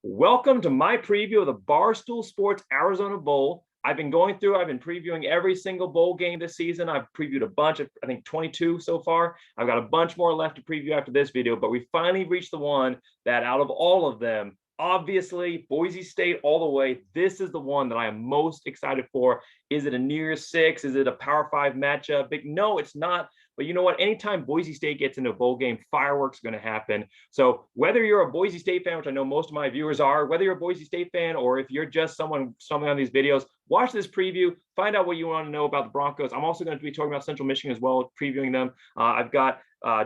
Welcome to my preview of the Barstool Sports Arizona Bowl. I've been previewing every single bowl game this season. I've previewed a bunch of, I think 22 so far. I've got a bunch more left to preview after this video, but we finally reached the one that out of all of them, obviously Boise State all the way. This is the one that I am most excited for. Is it a New Year's Six? Is it a Power Five matchup? No, it's not. But you know what? Anytime Boise State gets into a bowl game, fireworks are going to happen. So whether you're a Boise State fan, which I know most of my viewers are, whether you're a Boise State fan or if you're just someone on these videos, watch this preview, find out what you want to know about the Broncos. I'm also going to be talking about Central Michigan as well, previewing them. I've got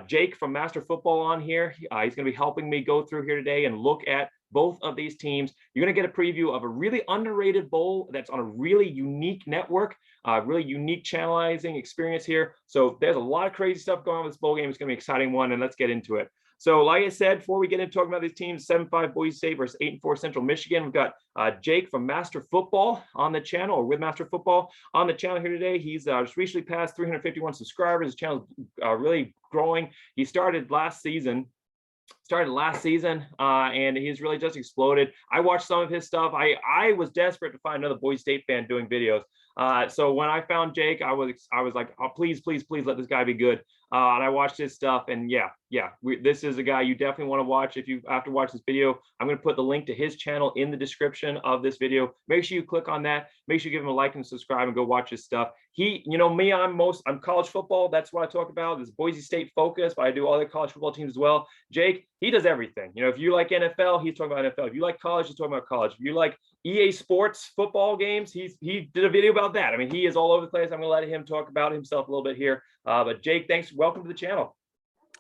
Jake from Master Football on here. He's going to be helping me go through here today and look at both of these teams. You're going to get a preview of a really underrated bowl that's on a really unique network, really unique channelizing experience here. So there's a lot of crazy stuff going on with this bowl game. It's going to be an exciting one, and let's get into it. So like I said, before we get into talking about these teams, 7-5 Boise State versus 8-4 Central Michigan, we've got Jake from Master Football on the channel, or with Master Football on the channel here today. He's just recently passed 351 subscribers. His channel's really growing. He started last season, and he's really just exploded. I watched some of his stuff. I was desperate to find another Boise State fan doing videos. So when I found Jake, I was like, oh, please let this guy be good. And I watched his stuff, and this is a guy you definitely want to watch. If you after watch this video, I'm going to put the link to his channel in the description of this video. Make sure you click on that. Make sure you give him a like and subscribe and go watch his stuff. I'm college football. That's what I talk about. This Boise State focus, but I do other college football teams as well. Jake, he does everything. If you like NFL, he's talking about NFL. If you like college, he's talking about college. If you like EA Sports football games, he did a video about that. I mean, he is all over the place. I'm going to let him talk about himself a little bit here. But Jake, thanks. Welcome to the channel.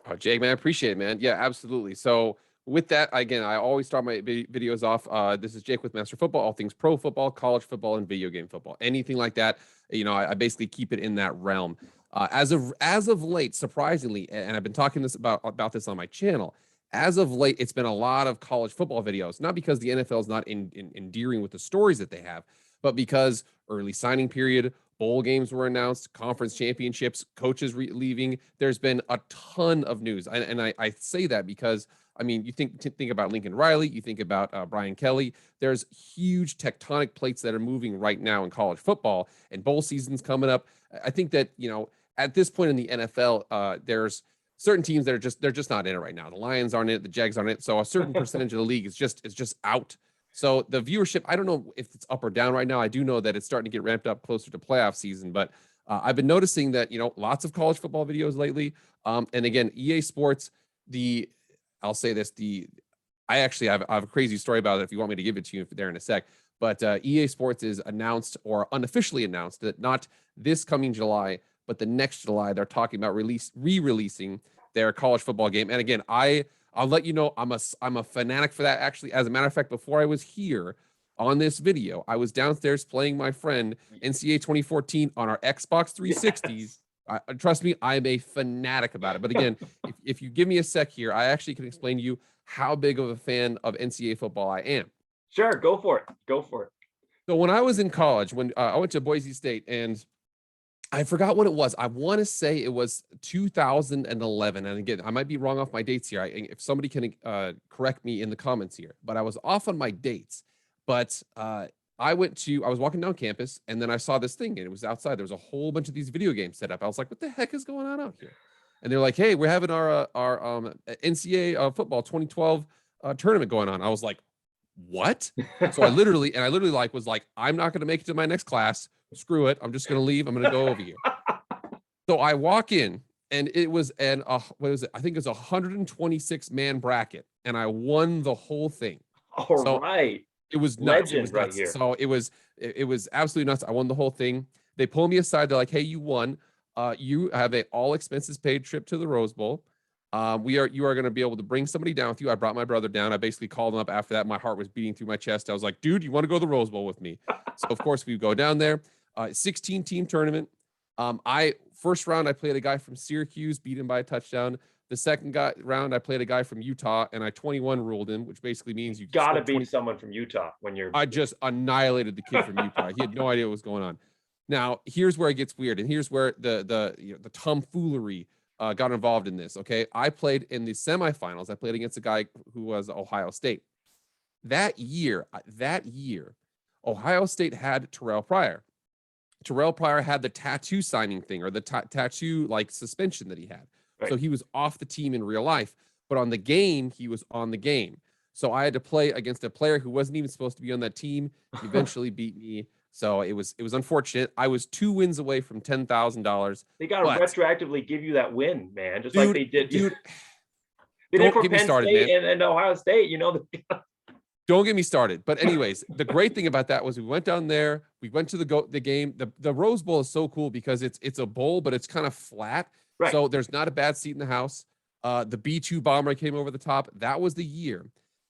Oh, Jake, man, I appreciate it, man. Yeah, absolutely. So with that, again, I always start my videos off. This is Jake with Master Football, all things pro football, college football, and video game football. Anything like that, I basically keep it in that realm. As of late, surprisingly, and I've been talking about this on my channel, as of late, it's been a lot of college football videos, not because the NFL is not endearing with the stories that they have, but because early signing period, bowl games were announced, conference championships, coaches leaving. There's been a ton of news. And I say that because, I mean, you think about Lincoln Riley, you think about Brian Kelly. There's huge tectonic plates that are moving right now in college football, and bowl season's coming up. I think that, at this point in the NFL, there's certain teams that they're just not in it right now. The Lions aren't in it, the Jags aren't in it. So a certain percentage of the league is just out. So the viewership, I don't know if it's up or down right now. I do know that it's starting to get ramped up closer to playoff season, but I've been noticing that, lots of college football videos lately. And again, EA Sports, I'll say this, I actually have a crazy story about it if you want me to give it to you there in a sec. But EA Sports is announced, or unofficially announced, that not this coming July, but the next July, they're talking about re-releasing their college football game. And again, I'll let you know, I'm a fanatic for that. Actually, as a matter of fact, before I was here on this video, I was downstairs playing my friend NCAA 2014 on our Xbox 360s. Yes. Trust me, I'm a fanatic about it. But again, if you give me a sec here, I actually can explain to you how big of a fan of NCAA football I am. Sure, go for it. So when I was in college, when I went to Boise State, and I forgot what it was. I want to say it was 2011. And again, I might be wrong off my dates here. If somebody can correct me in the comments here, but I was off on my dates. But I was walking down campus, and then I saw this thing, and it was outside. There was a whole bunch of these video games set up. I was like, what the heck is going on out here? And they're like, hey, we're having our NCAA football 2012 tournament going on. I was like, what? So I literally was like, I'm not going to make it to my next class. Screw it. I'm just going to leave. I'm going to go over here. So I walk in, and it was what was it? I think it was a 126 man bracket, and I won the whole thing. All right. It was nuts. Legend right here. So it was absolutely nuts. I won the whole thing. They pulled me aside. They're like, hey, you won. You have a all expenses paid trip to the Rose Bowl. You are going to be able to bring somebody down with you. I brought my brother down. I basically called him up after that. My heart was beating through my chest. I was like, dude, you want to go to the Rose Bowl with me? So of course we go down there. 16 team tournament. First round, I played a guy from Syracuse, beat him by a touchdown. The second round, I played a guy from Utah, and I 21 ruled him, which basically means you got to beat someone from Utah when you're. I just annihilated the kid from Utah. He had no idea what was going on. Now, here's where it gets weird, and here's where the tomfoolery got involved in this. Okay, I played in the semifinals. I played against a guy who was Ohio State. That year, Ohio State had Terrell Pryor. Terrell Pryor had the tattoo signing thing, or the tattoo like suspension that he had. Right. So he was off the team in real life, but on the game, he was on the game. So I had to play against a player who wasn't even supposed to be on that team. He eventually beat me. So it was unfortunate. I was 2 wins away from $10,000. They got to retroactively give you that win, man, just dude, like they did. Dude, they did don't for get me Penn started, State man. and Ohio State. You know. Don't get me started. But anyways, the great thing about that was we went down there. We went to the game. The Rose Bowl is so cool because it's a bowl, but it's kind of flat. Right. So there's not a bad seat in the house. The B-2 bomber came over the top. That was the year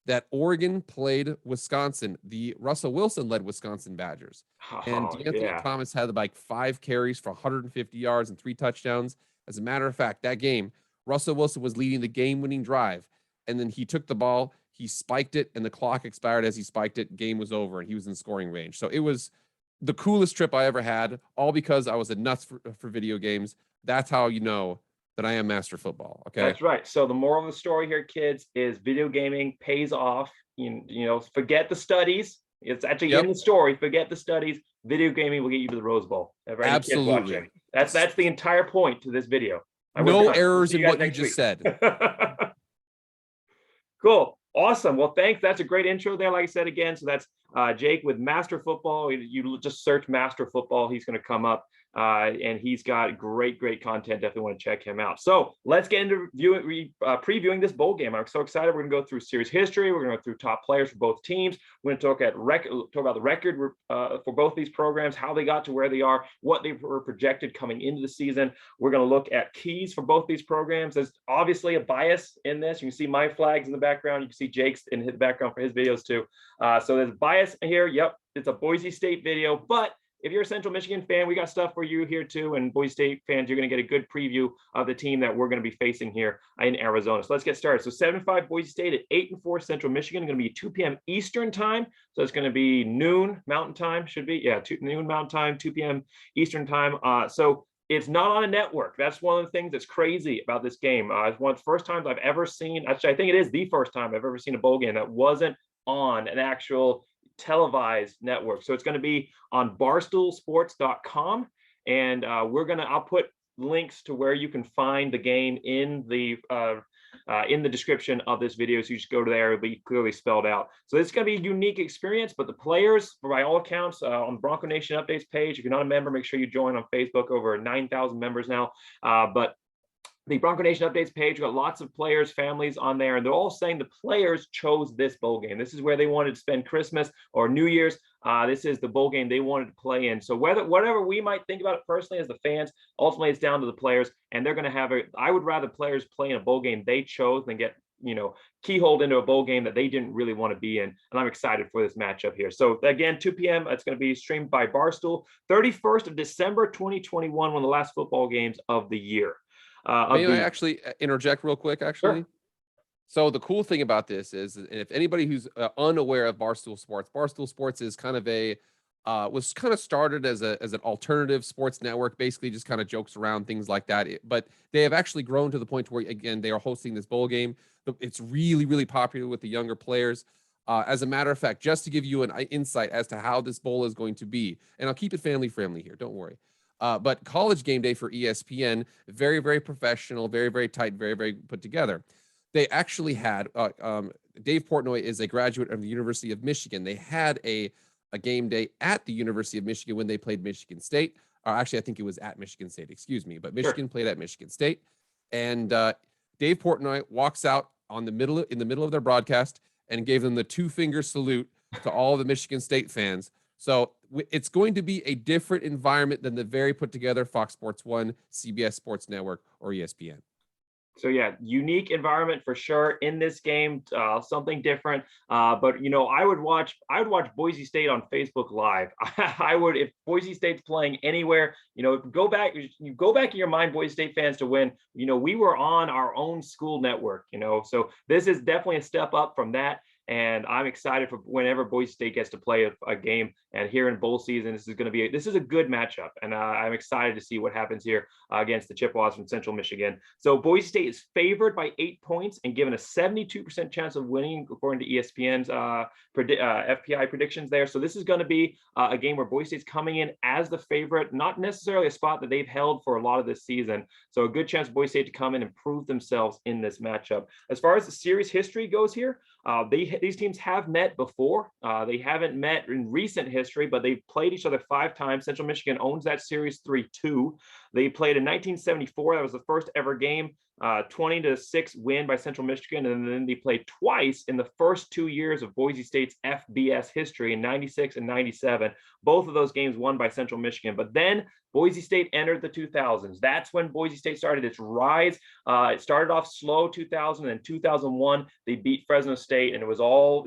that Oregon played Wisconsin, the Russell Wilson-led Wisconsin Badgers. And D'Anthony Thomas had like 5 carries for 150 yards and 3 touchdowns. As a matter of fact, that game, Russell Wilson was leading the game-winning drive. And then he took the ball, he spiked it, and the clock expired as he spiked it. Game was over, and he was in scoring range. So it was the coolest trip I ever had, all because I was a nuts for video games. That's how you know that I am Master Football. Okay. That's right. So the moral of the story here, kids, is video gaming pays off. You know, forget the studies. It's actually in the story. Forget the studies. Video gaming will get you to the Rose Bowl. Absolutely. That's the entire point to this video. No errors in what you just said. Cool. Awesome. Well, thanks. That's a great intro there. Like I said again, so that's Jake with Master Football. You just search Master Football. He's going to come up, and he's got great content. Definitely want to check him out. So let's get into previewing this bowl game. I'm so excited. We're going to go through series history. We're going to go through top players for both teams. We're going to talk about the record for both these programs, how they got to where they are, what they were projected coming into the season. We're going to look at keys for both these programs. There's obviously a bias in this. You can see my flags in the background. You can see Jake's in his background for his videos too. So there's bias here. Yep, it's a Boise State video, but if you're a Central Michigan fan, we got stuff for you here too. And Boise State fans, you're going to get a good preview of the team that we're going to be facing here in Arizona. So let's get started. So 7-5 Boise State at 8-4 Central Michigan, going to be 2 p.m. Eastern time. So it's going to be noon Mountain time, should be. Yeah, noon Mountain time, 2 p.m. Eastern time. So it's not on a network. That's one of the things that's crazy about this game. It's one of the first times I've ever seen, actually, I think it is the first time I've ever seen a bowl game that wasn't on an actual televised network. So it's going to be on barstoolsports.com, and I'll put links to where you can find the game in the description of this video. So you just go to there, it'll be clearly spelled out. So it's going to be a unique experience, but the players, by all accounts, on the Bronco Nation updates page, if you're not a member, make sure you join on Facebook, over 9,000 members now. But the Bronco Nation updates page, we've got lots of players, families on there, and they're all saying the players chose this bowl game. This is where they wanted to spend Christmas or New Year's. This is the bowl game they wanted to play in. So whatever we might think about it personally as the fans, ultimately it's down to the players, and they're going to have I would rather players play in a bowl game they chose than get keyholed into a bowl game that they didn't really want to be in. And I'm excited for this matchup here. So again, 2 p.m. It's going to be streamed by Barstool. 31st of December 2021, one of the last football games of the year. May I actually interject real quick, actually? Sure. So the cool thing about this is, and if anybody who's unaware of Barstool Sports is kind of was kind of started as an alternative sports network, basically just kind of jokes around, things like that. But they have actually grown to the point where, again, they are hosting this bowl game. It's really popular with the younger players. As a matter of fact, just to give you an insight as to how this bowl is going to be, and I'll keep it family friendly here, don't worry. But College Game Day for ESPN, very professional, very tight, very put together. They actually had Dave Portnoy is a graduate of the University of Michigan. They had a game day at the University of Michigan when they played Michigan State. Actually, I think it was at Michigan State, excuse me. But Michigan played at Michigan State. And Dave Portnoy walks out in the middle of their broadcast and gave them the 2-finger salute to all the Michigan State fans. So it's going to be a different environment than the very put together Fox Sports 1, CBS Sports Network, or ESPN. So yeah, unique environment for sure in this game, something different. But I would watch Boise State on Facebook Live. I would, if Boise State's playing anywhere, go back in your mind, Boise State fans, to when we were on our own school network. So this is definitely a step up from that. And I'm excited for whenever Boise State gets to play a game. And here in bowl season, this is a good matchup, and I'm excited to see what happens here against the Chippewas from Central Michigan. So Boise State is favored by 8 points and given a 72% chance of winning according to ESPN's FPI predictions there. So this is going to be a game where Boise State's coming in as the favorite, not necessarily a spot that they've held for a lot of this season. So a good chance for Boise State to come in and prove themselves in this matchup. As far as the series history goes here, these teams have met before. They haven't met in recent history, but they've played each other 5 times. Central Michigan owns that series 3-2. They played in 1974. That was the first ever game. 20-6 win by Central Michigan, and then they played twice in the first 2 years of Boise State's FBS history in 96 and 97. Both of those games won by Central Michigan. But then Boise State entered the 2000s. That's when Boise State started its rise. It started off slow 2000, and 2001 they beat Fresno State, and it was all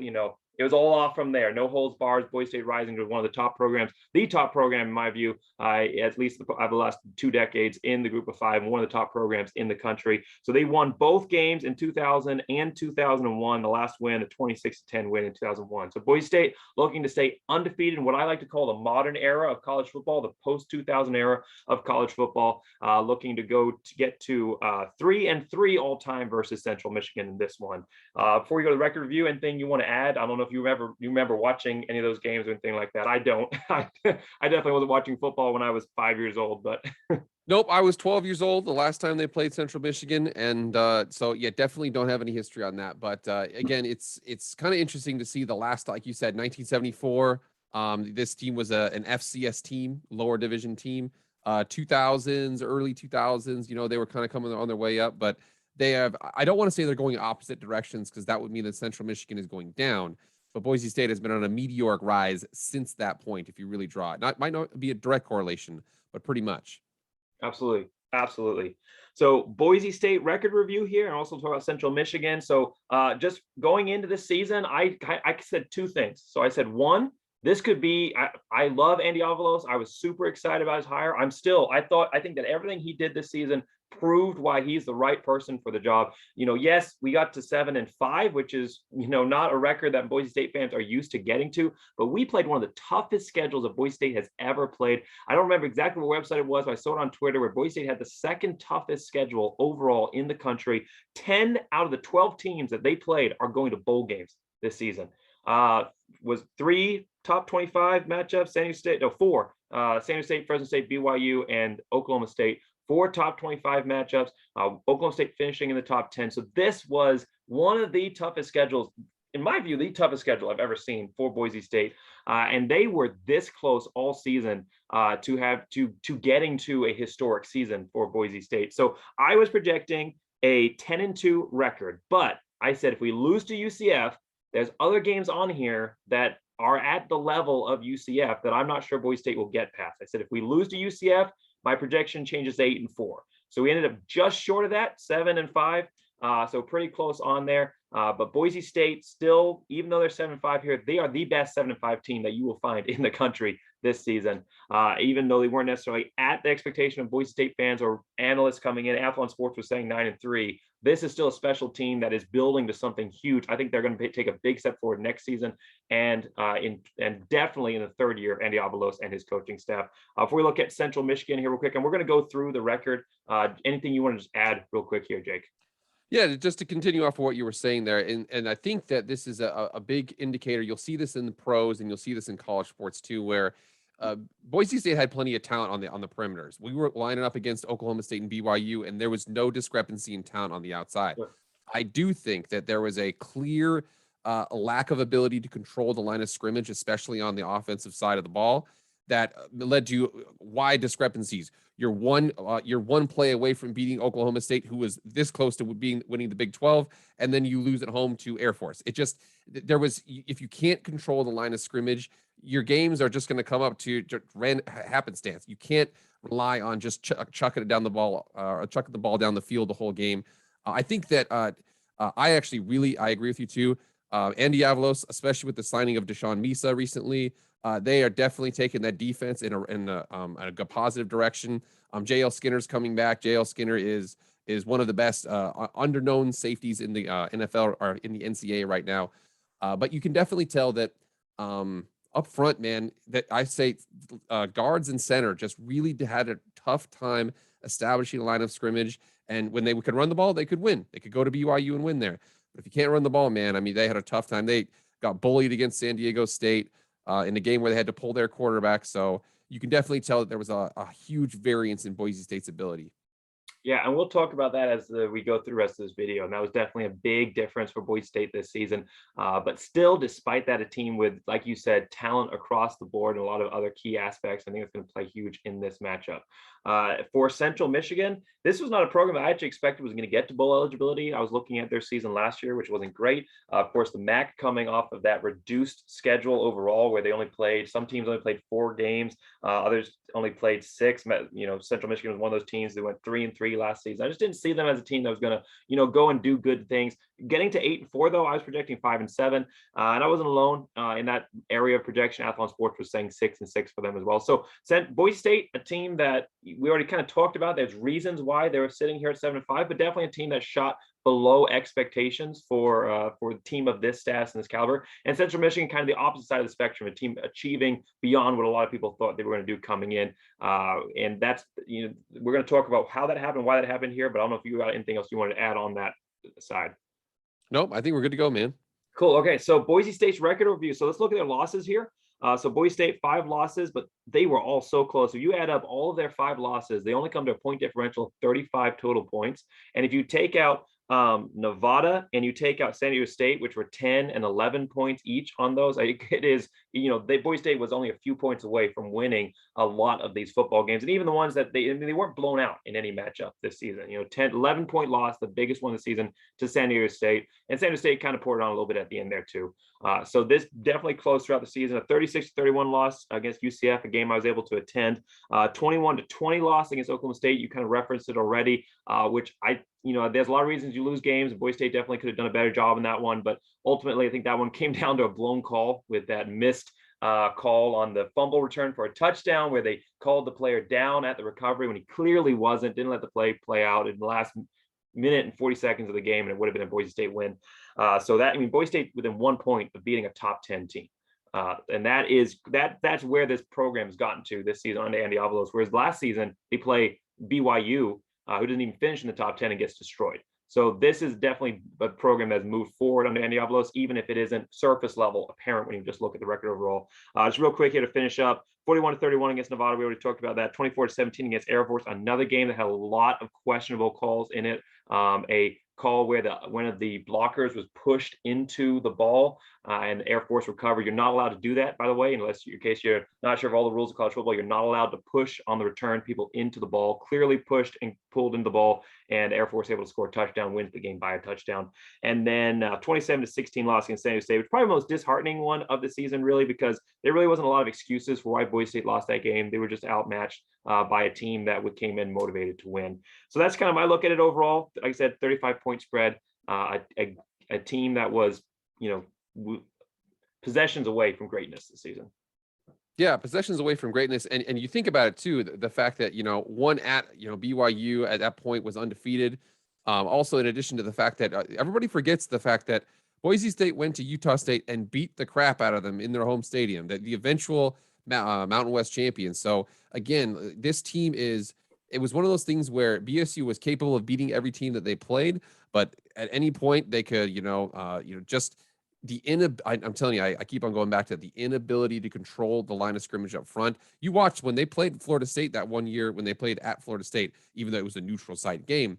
off from there. No holds bars. Boise State rising to one of the top programs, the top program in my view, at least over the last 2 decades in the Group of 5, and one of the top programs in the country. So they won both games in 2000 and 2001. The last win, a 26-10 win in 2001. So Boise State looking to stay undefeated in what I like to call the modern era of college football, the post-2000 era of college football, looking to get to 3-3 all time versus Central Michigan in this one. Before we go to the record review, anything you want to add? I don't know if you remember watching any of those games or anything like that. I don't. I definitely wasn't watching football when I was 5 years old, but Nope, I was 12 years old the last time they played Central Michigan, and so yeah, definitely don't have any history on that. But again, it's kind of interesting to see the last, like you said, 1974. This team was an FCS team, lower division team. 2000s, early 2000s, they were kind of coming on their way up, but I don't want to say they're going opposite directions, because that would mean that Central Michigan is going down. But Boise State has been on a meteoric rise since that point, if you really draw it. Might not be a direct correlation, but pretty much. Absolutely. So Boise State record review here, and also talk about Central Michigan. So just going into this season, I said 2 things. So I said, one, this could be, I love Andy Avalos. I was super excited about his hire. I think that everything he did this season proved why he's the right person for the job. Yes, we got to 7-5, which is, not a record that Boise State fans are used to getting to, but we played one of the toughest schedules that Boise State has ever played. I don't remember exactly what website it was, but I saw it on Twitter, where Boise State had the 2nd toughest schedule overall in the country. 10 out of the 12 teams that they played are going to bowl games this season. Was 3 top 25 matchups, 4, San Diego State, Fresno State, BYU, and Oklahoma State. 4 top 25 matchups, Oklahoma State finishing in the top 10. So this was one of the toughest schedules, in my view, the toughest schedule I've ever seen for Boise State. And they were this close all season to getting to a historic season for Boise State. So I was projecting a 10-2 record, but I said if we lose to UCF, there's other games on here that are at the level of UCF that I'm not sure Boise State will get past. I said if we lose to UCF, my projection changes to 8-4. So we ended up just short of that, 7-5. So pretty close on there. But Boise State still, even though they're 7-5 here, they are the best 7-5 team that you will find in the country this season. Even though they weren't necessarily at the expectation of Boise State fans or analysts coming in, Athlon Sports was saying 9-3. This is still a special team that is building to something huge. I think they're going to take a big step forward next season, and definitely in the 3rd year of Andy Avalos and his coaching staff. Before we look at Central Michigan here real quick, and we're going to go through the record. Anything you want to just add real quick here, Jake? Yeah, just to continue off of what you were saying there, and I think that this is a big indicator. You'll see this in the pros, and you'll see this in college sports too, where Boise State had plenty of talent on the perimeters. We were lining up against Oklahoma State and BYU, and there was no discrepancy in talent on the outside. Sure. I do think that there was a clear lack of ability to control the line of scrimmage, especially on the offensive side of the ball, that led to wide discrepancies. You're one play away from beating Oklahoma State, who was this close to winning the Big 12, and then you lose at home to Air Force. If you can't control the line of scrimmage, your games are just going to come up to happenstance. You can't rely on just chucking the ball down the field the whole game. I think that I agree with you too. Andy Avalos, especially with the signing of Deshaun Misa recently, they are definitely taking that defense in a positive direction. J.L. Skinner's coming back. J.L. Skinner is one of the best underknown safeties in the NFL or in the NCAA right now. But you can definitely tell that up front, man, that I say guards and center just really had a tough time establishing a line of scrimmage. And when they could run the ball, they could win. They could go to BYU and win there. But if you can't run the ball, man, I mean, they had a tough time. They got bullied against San Diego State in a game where they had to pull their quarterback. So you can definitely tell that there was a huge variance in Boise State's ability. Yeah, and we'll talk about that as we go through the rest of this video. And that was definitely a big difference for Boise State this season. But still, despite that, a team with, like you said, talent across the board and a lot of other key aspects, I think it's going to play huge in this matchup. For Central Michigan, this was not a program that I actually expected was going to get to bowl eligibility. I was looking at their season last year, which wasn't great. Of course, the MAC coming off of that reduced schedule overall, where they only played, some teams only played 4 games, others only played 6. Central Michigan was one of those teams that went 3-3 last season. I just didn't see them as a team that was going to, go and do good things. Getting to 8-4, though, I was projecting 5-7, and I wasn't alone in that area of projection. Athlon Sports was saying 6-6 for them as well. So Boise State, a team that we already kind of talked about. There's reasons why they were sitting here at 7-5, but definitely a team that shot below expectations for a team of this status and this caliber. And Central Michigan, kind of the opposite side of the spectrum, a team achieving beyond what a lot of people thought they were going to do coming in. And that's, we're going to talk about how that happened, why that happened here, but I don't know if you got anything else you wanted to add on that side. Nope, I think we're good to go, man. Cool. Okay, so Boise State's record overview. So let's look at their losses here. So Boise State, 5 losses, but they were all so close. If you add up all of their 5 losses, they only come to a point differential of 35 total points. And if you take out Nevada and you take out San Diego State, which were 10 and 11 points each on those, it is, Boise State was only a few points away from winning a lot of these football games. And even the ones that they weren't blown out in any matchup this season. 11 point loss, the biggest one of the season, to San Diego State. And San Diego State kind of poured on a little bit at the end there too. So this definitely close throughout the season. A 36-31 loss against UCF, a game I was able to attend. 21-20 loss against Oklahoma State. You kind of referenced it already, which there's a lot of reasons you lose games. Boise State definitely could have done a better job in that one, but ultimately I think that one came down to a blown call with that missed call on the fumble return for a touchdown, where they called the player down at the recovery when he clearly wasn't, didn't let the play out in the last minute and 40 seconds of the game, and it would have been a Boise State win. Boise State within 1 point of beating a top 10 team. And that's where this program has gotten to this season under Andy Avalos, whereas last season they play BYU, who didn't even finish in the top 10 and gets destroyed. So this is definitely a program that's moved forward under Andy Avalos, even if it isn't surface level apparent when you just look at the record overall. Just real quick here to finish up, 41-31 against Nevada. We already talked about that. 24-17 against Air Force, another game that had a lot of questionable calls in it. A call where one of the blockers was pushed into the ball and Air Force recovered. You're not allowed to do that, by the way, unless in case you're not sure of all the rules of college football. You're not allowed to push on the return people into the ball. Clearly pushed and pulled into the ball, and Air Force able to score a touchdown, wins the game by a touchdown. And then 27-16 loss against San Diego State, which is probably the most disheartening one of the season, really, because there really wasn't a lot of excuses for why Boise State lost that game. They were just outmatched by a team that came in motivated to win. So that's kind of my look at it overall. Like I said, 35-point spread, a team that was, possessions away from greatness this season. Yeah, possessions away from greatness. And you think about it too, the fact that, one at, BYU at that point was undefeated. Also, in addition to the fact that everybody forgets the fact that Boise State went to Utah State and beat the crap out of them in their home stadium, the eventual Mountain West champions. So again, this team it was one of those things where BSU was capable of beating every team that they played, but at any point they could, just I'm telling you, I keep on going back to the inability to control the line of scrimmage up front. You watched when they played Florida State that one year when they played at Florida State, even though it was a neutral site game,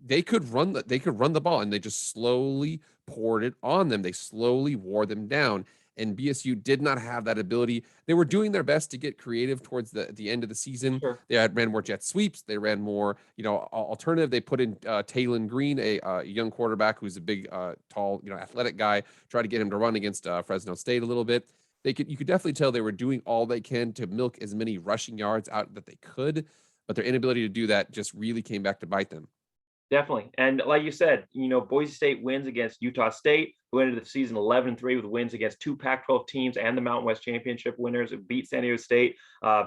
they could run the ball, and they just slowly poured it on them. They slowly wore them down. And BSU did not have that ability. They were doing their best to get creative towards the end of the season. Sure. They ran more jet sweeps. They ran more, alternative. They put in Talon Green, a young quarterback who's a big, tall, athletic guy. Try to get him to run against Fresno State a little bit. You could definitely tell they were doing all they can to milk as many rushing yards out that they could, but their inability to do that just really came back to bite them. Definitely. And like you said, Boise State wins against Utah State, who ended the season 11-3 with wins against 2 Pac-12 teams and the Mountain West Championship winners. It beat San Diego State,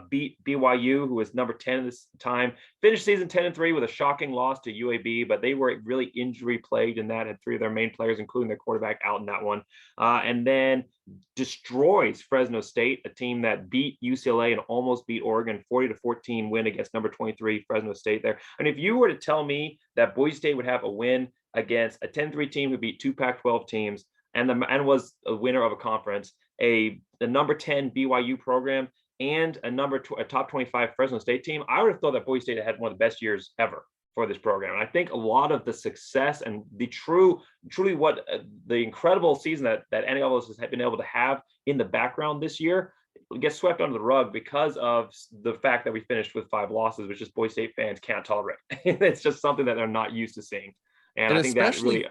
beat BYU, who was number 10 at this time. Finished season 10-3 with a shocking loss to UAB, but they were really injury plagued in that, had 3 of their main players, including their quarterback, out in that one. And then destroys Fresno State, a team that beat UCLA and almost beat Oregon, 40-14 win against number 23 Fresno State there. And if you were to tell me that Boise State would have a win against a 10-3 team who beat 2 Pac-12 teams and was a winner of a conference, the number 10 BYU program, and a top 25 Fresno State team, I would have thought that Boise State had one of the best years ever for this program. And I think a lot of the success and the truly what the incredible season that Andy Avalos has been able to have in the background this year gets swept under the rug because of the fact that we finished with 5 losses, which just Boise State fans can't tolerate. It's just something that they're not used to seeing. And I think that really,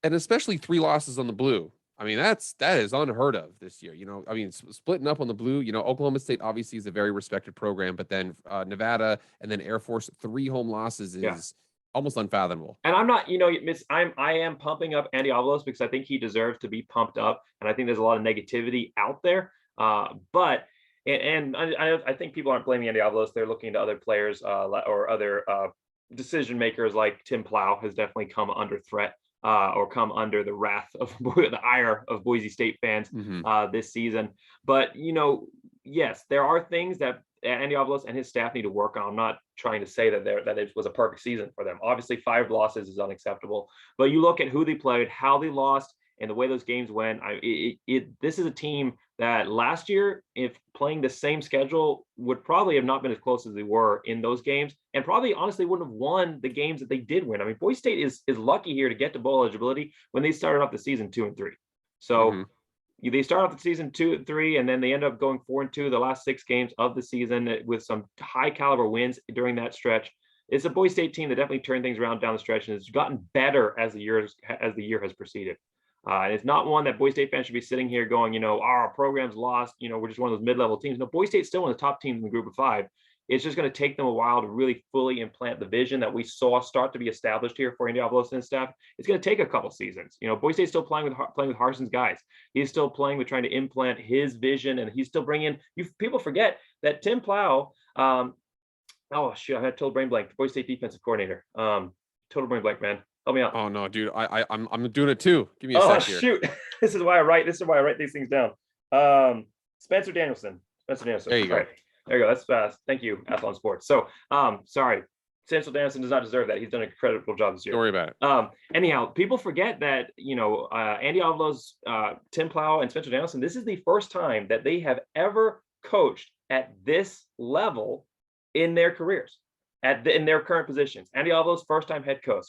and especially 3 losses on the blue. I mean, that is unheard of this year. I mean, splitting up on the blue, Oklahoma State obviously is a very respected program, but then Nevada and then Air Force, 3 home losses is almost unfathomable. And I'm not, I am pumping up Andy Avalos because I think he deserves to be pumped up. And I think there's a lot of negativity out there. But I think people aren't blaming Andy Avalos. They're looking to other players or other decision makers like Tim Plow has definitely come under threat. Or come under the wrath of the ire of Boise State fans this season. But, yes, there are things that Andy Avalos and his staff need to work on. I'm not trying to say that it was a perfect season for them. Obviously, 5 losses is unacceptable. But you look at who they played, how they lost, and the way those games went. This is a team that last year, if playing the same schedule, would probably have not been as close as they were in those games, and probably honestly wouldn't have won the games that they did win. I mean, Boise State is lucky here to get to bowl eligibility when they started off the season 2-3. So they start off the season 2-3, and then they end up going 4-2 the last 6 games of the season with some high caliber wins during that stretch. It's a Boise State team that definitely turned things around down the stretch and has gotten better as the year has proceeded. And it's not one that Boise State fans should be sitting here going, our program's lost, we're just one of those mid-level teams. No, Boise State's still one of the top teams in the group of 5. It's just going to take them a while to really fully implant the vision that we saw start to be established here for Andy Avalos and his staff. It's going to take a couple seasons. Boise State's still playing with Harson's guys. He's still playing with trying to implant his vision, and he's still bringing people forget that Tim Plow, I had total brain blank, Boise State defensive coordinator. Total brain blank, man. Help me out. Oh no, dude. I'm doing it too. Give me a sec here. Shoot. This is why I write these things down. Spencer Danielson. There you go. Right. There you go. That's fast. Thank you, Athlon Sports. So sorry. Spencer Danielson does not deserve that. He's done an incredible job this year. Don't worry about it. Anyhow, people forget that, Andy Avalos, Tim Plow, and Spencer Danielson, this is the first time that they have ever coached at this level in their careers, in their current positions. Andy Avalos, first time head coach.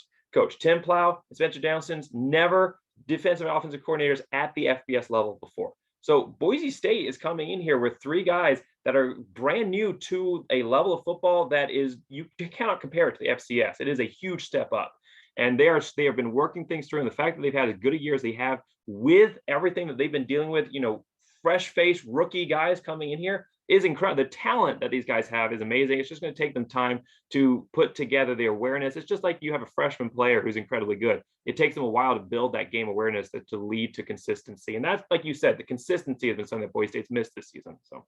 Tim Plow and Spencer Danielson's never defensive and offensive coordinators at the FBS level before. So Boise State is coming in here with 3 guys that are brand new to a level of football that is, you cannot compare it to the FCS. It is a huge step up. And they have been working things through. And the fact that they've had as good a year as they have with everything that they've been dealing with, fresh-faced rookie guys coming in here is incredible. The talent that these guys have is amazing. It's just going to take them time to put together the awareness. It's just like you have a freshman player who's incredibly good. It takes them a while to build that game awareness to lead to consistency. And that's, like you said, the consistency has been something that Boise State's missed this season. So.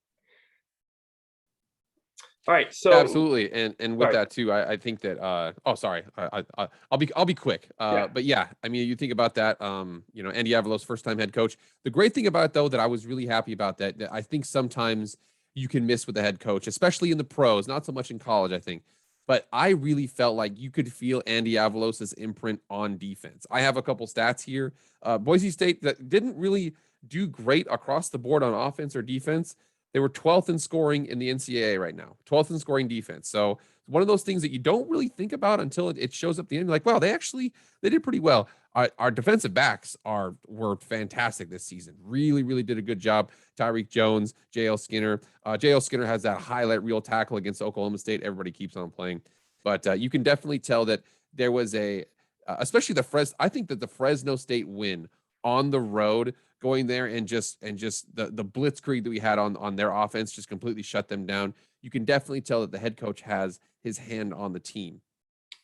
All right. So absolutely. And with that too, I think that, I'll be quick. But yeah, I mean, you think about that, Andy Avalos, first time head coach. The great thing about it though, that I was really happy about that I think sometimes you can miss with the head coach, especially in the pros, not so much in college, I think. But I really felt like you could feel Andy Avalos's imprint on defense. I have a couple stats here. Boise State that didn't really do great across the board on offense or defense. They were 12th in scoring in the NCAA right now, 12th in scoring defense. So one of those things that you don't really think about until it shows up at the end. Like, wow, they did pretty well. Our defensive backs were fantastic this season. Really, really did a good job. Tyreek Jones, J.L. Skinner. J.L. Skinner has that highlight reel tackle against Oklahoma State. Everybody keeps on playing. But you can definitely tell that there was especially I think that the Fresno State win on the road, going there and just the blitzkrieg that we had on their offense just completely shut them down. You can definitely tell that the head coach has his hand on the team.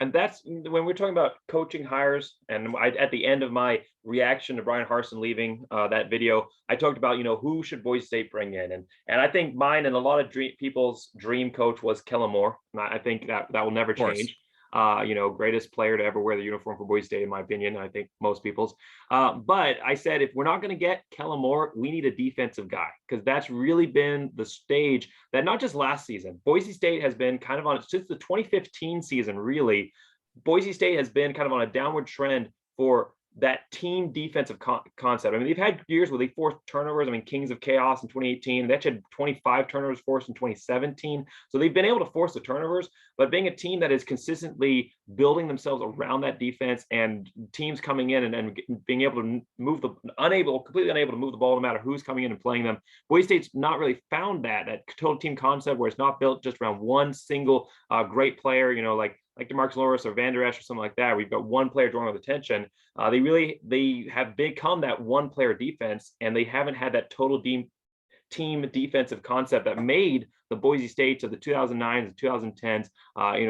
And that's when we're talking about coaching hires. And at the end of my reaction to Brian Harsin leaving that video, I talked about, who should Boise State bring in, and I think mine and a lot of people's dream coach was Kellen Moore. And I think that will never change. Greatest player to ever wear the uniform for Boise State, in my opinion. I think most people's. But I said, if we're not going to get Kellen Moore, we need a defensive guy, because that's really been the stage that not just last season, Boise State has been kind of on since the 2015 season, really. Boise State has been kind of on a downward trend for that team defensive concept. I mean, they've had years where they forced turnovers. I mean, Kings of Chaos in 2018, they actually had 25 turnovers forced in 2017. So they've been able to force the turnovers, but being a team that is consistently building themselves around that defense, and teams coming in and being able to completely unable to move the ball no matter who's coming in and playing them. Boise State's not really found that total team concept where it's not built just around one single great player, like DeMarcus Lawrence or Van Der Esch or something like that. We've got one player drawing all the attention. They have become that one player defense, and they haven't had that total team defensive concept that made the Boise States of the 2009s and 2010s,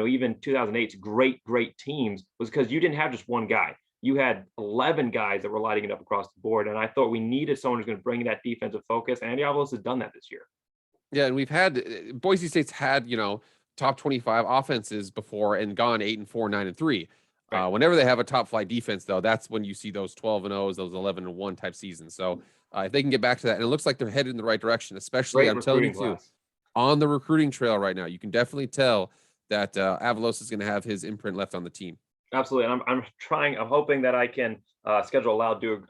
even 2008's great teams, was because you didn't have just one guy. You had 11 guys that were lighting it up across the board. And I thought we needed someone who's going to bring that defensive focus. Andy Avalos has done that this year. Yeah, and we've had Boise State's had, top 25 offenses before and gone 8-4, 9-3. Right. Whenever they have a top flight defense, though, that's when you see those 12-0s, those 11-1 type seasons. So if they can get back to that, and it looks like they're headed in the right direction, especially I'm telling you too, on the recruiting trail right now, you can definitely tell that Avalos is going to have his imprint left on the team. Absolutely. And I'm hoping that I can schedule Loud do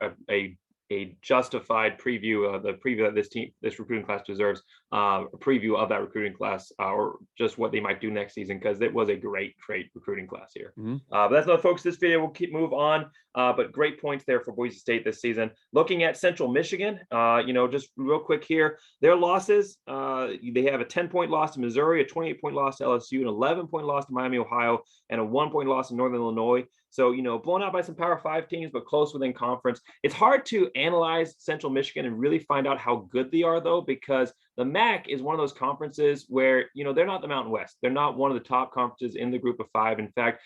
a justified preview, the preview that this recruiting class deserves, a preview of that recruiting class, or just what they might do next season, because it was a great recruiting class here. Mm-hmm. But that's not, folks. This video will move on, but great points there for Boise State this season. Looking at Central Michigan, just real quick here, their losses, they have a 10-point loss to Missouri, a 28-point loss to LSU, an 11-point loss to Miami, Ohio, and a 1-point loss to Northern Illinois. So, blown out by some Power 5 teams, but close within conference. It's hard to analyze Central Michigan and really find out how good they are, though, because the MAC is one of those conferences where, they're not the Mountain West. They're not one of the top conferences in the group of 5. In fact,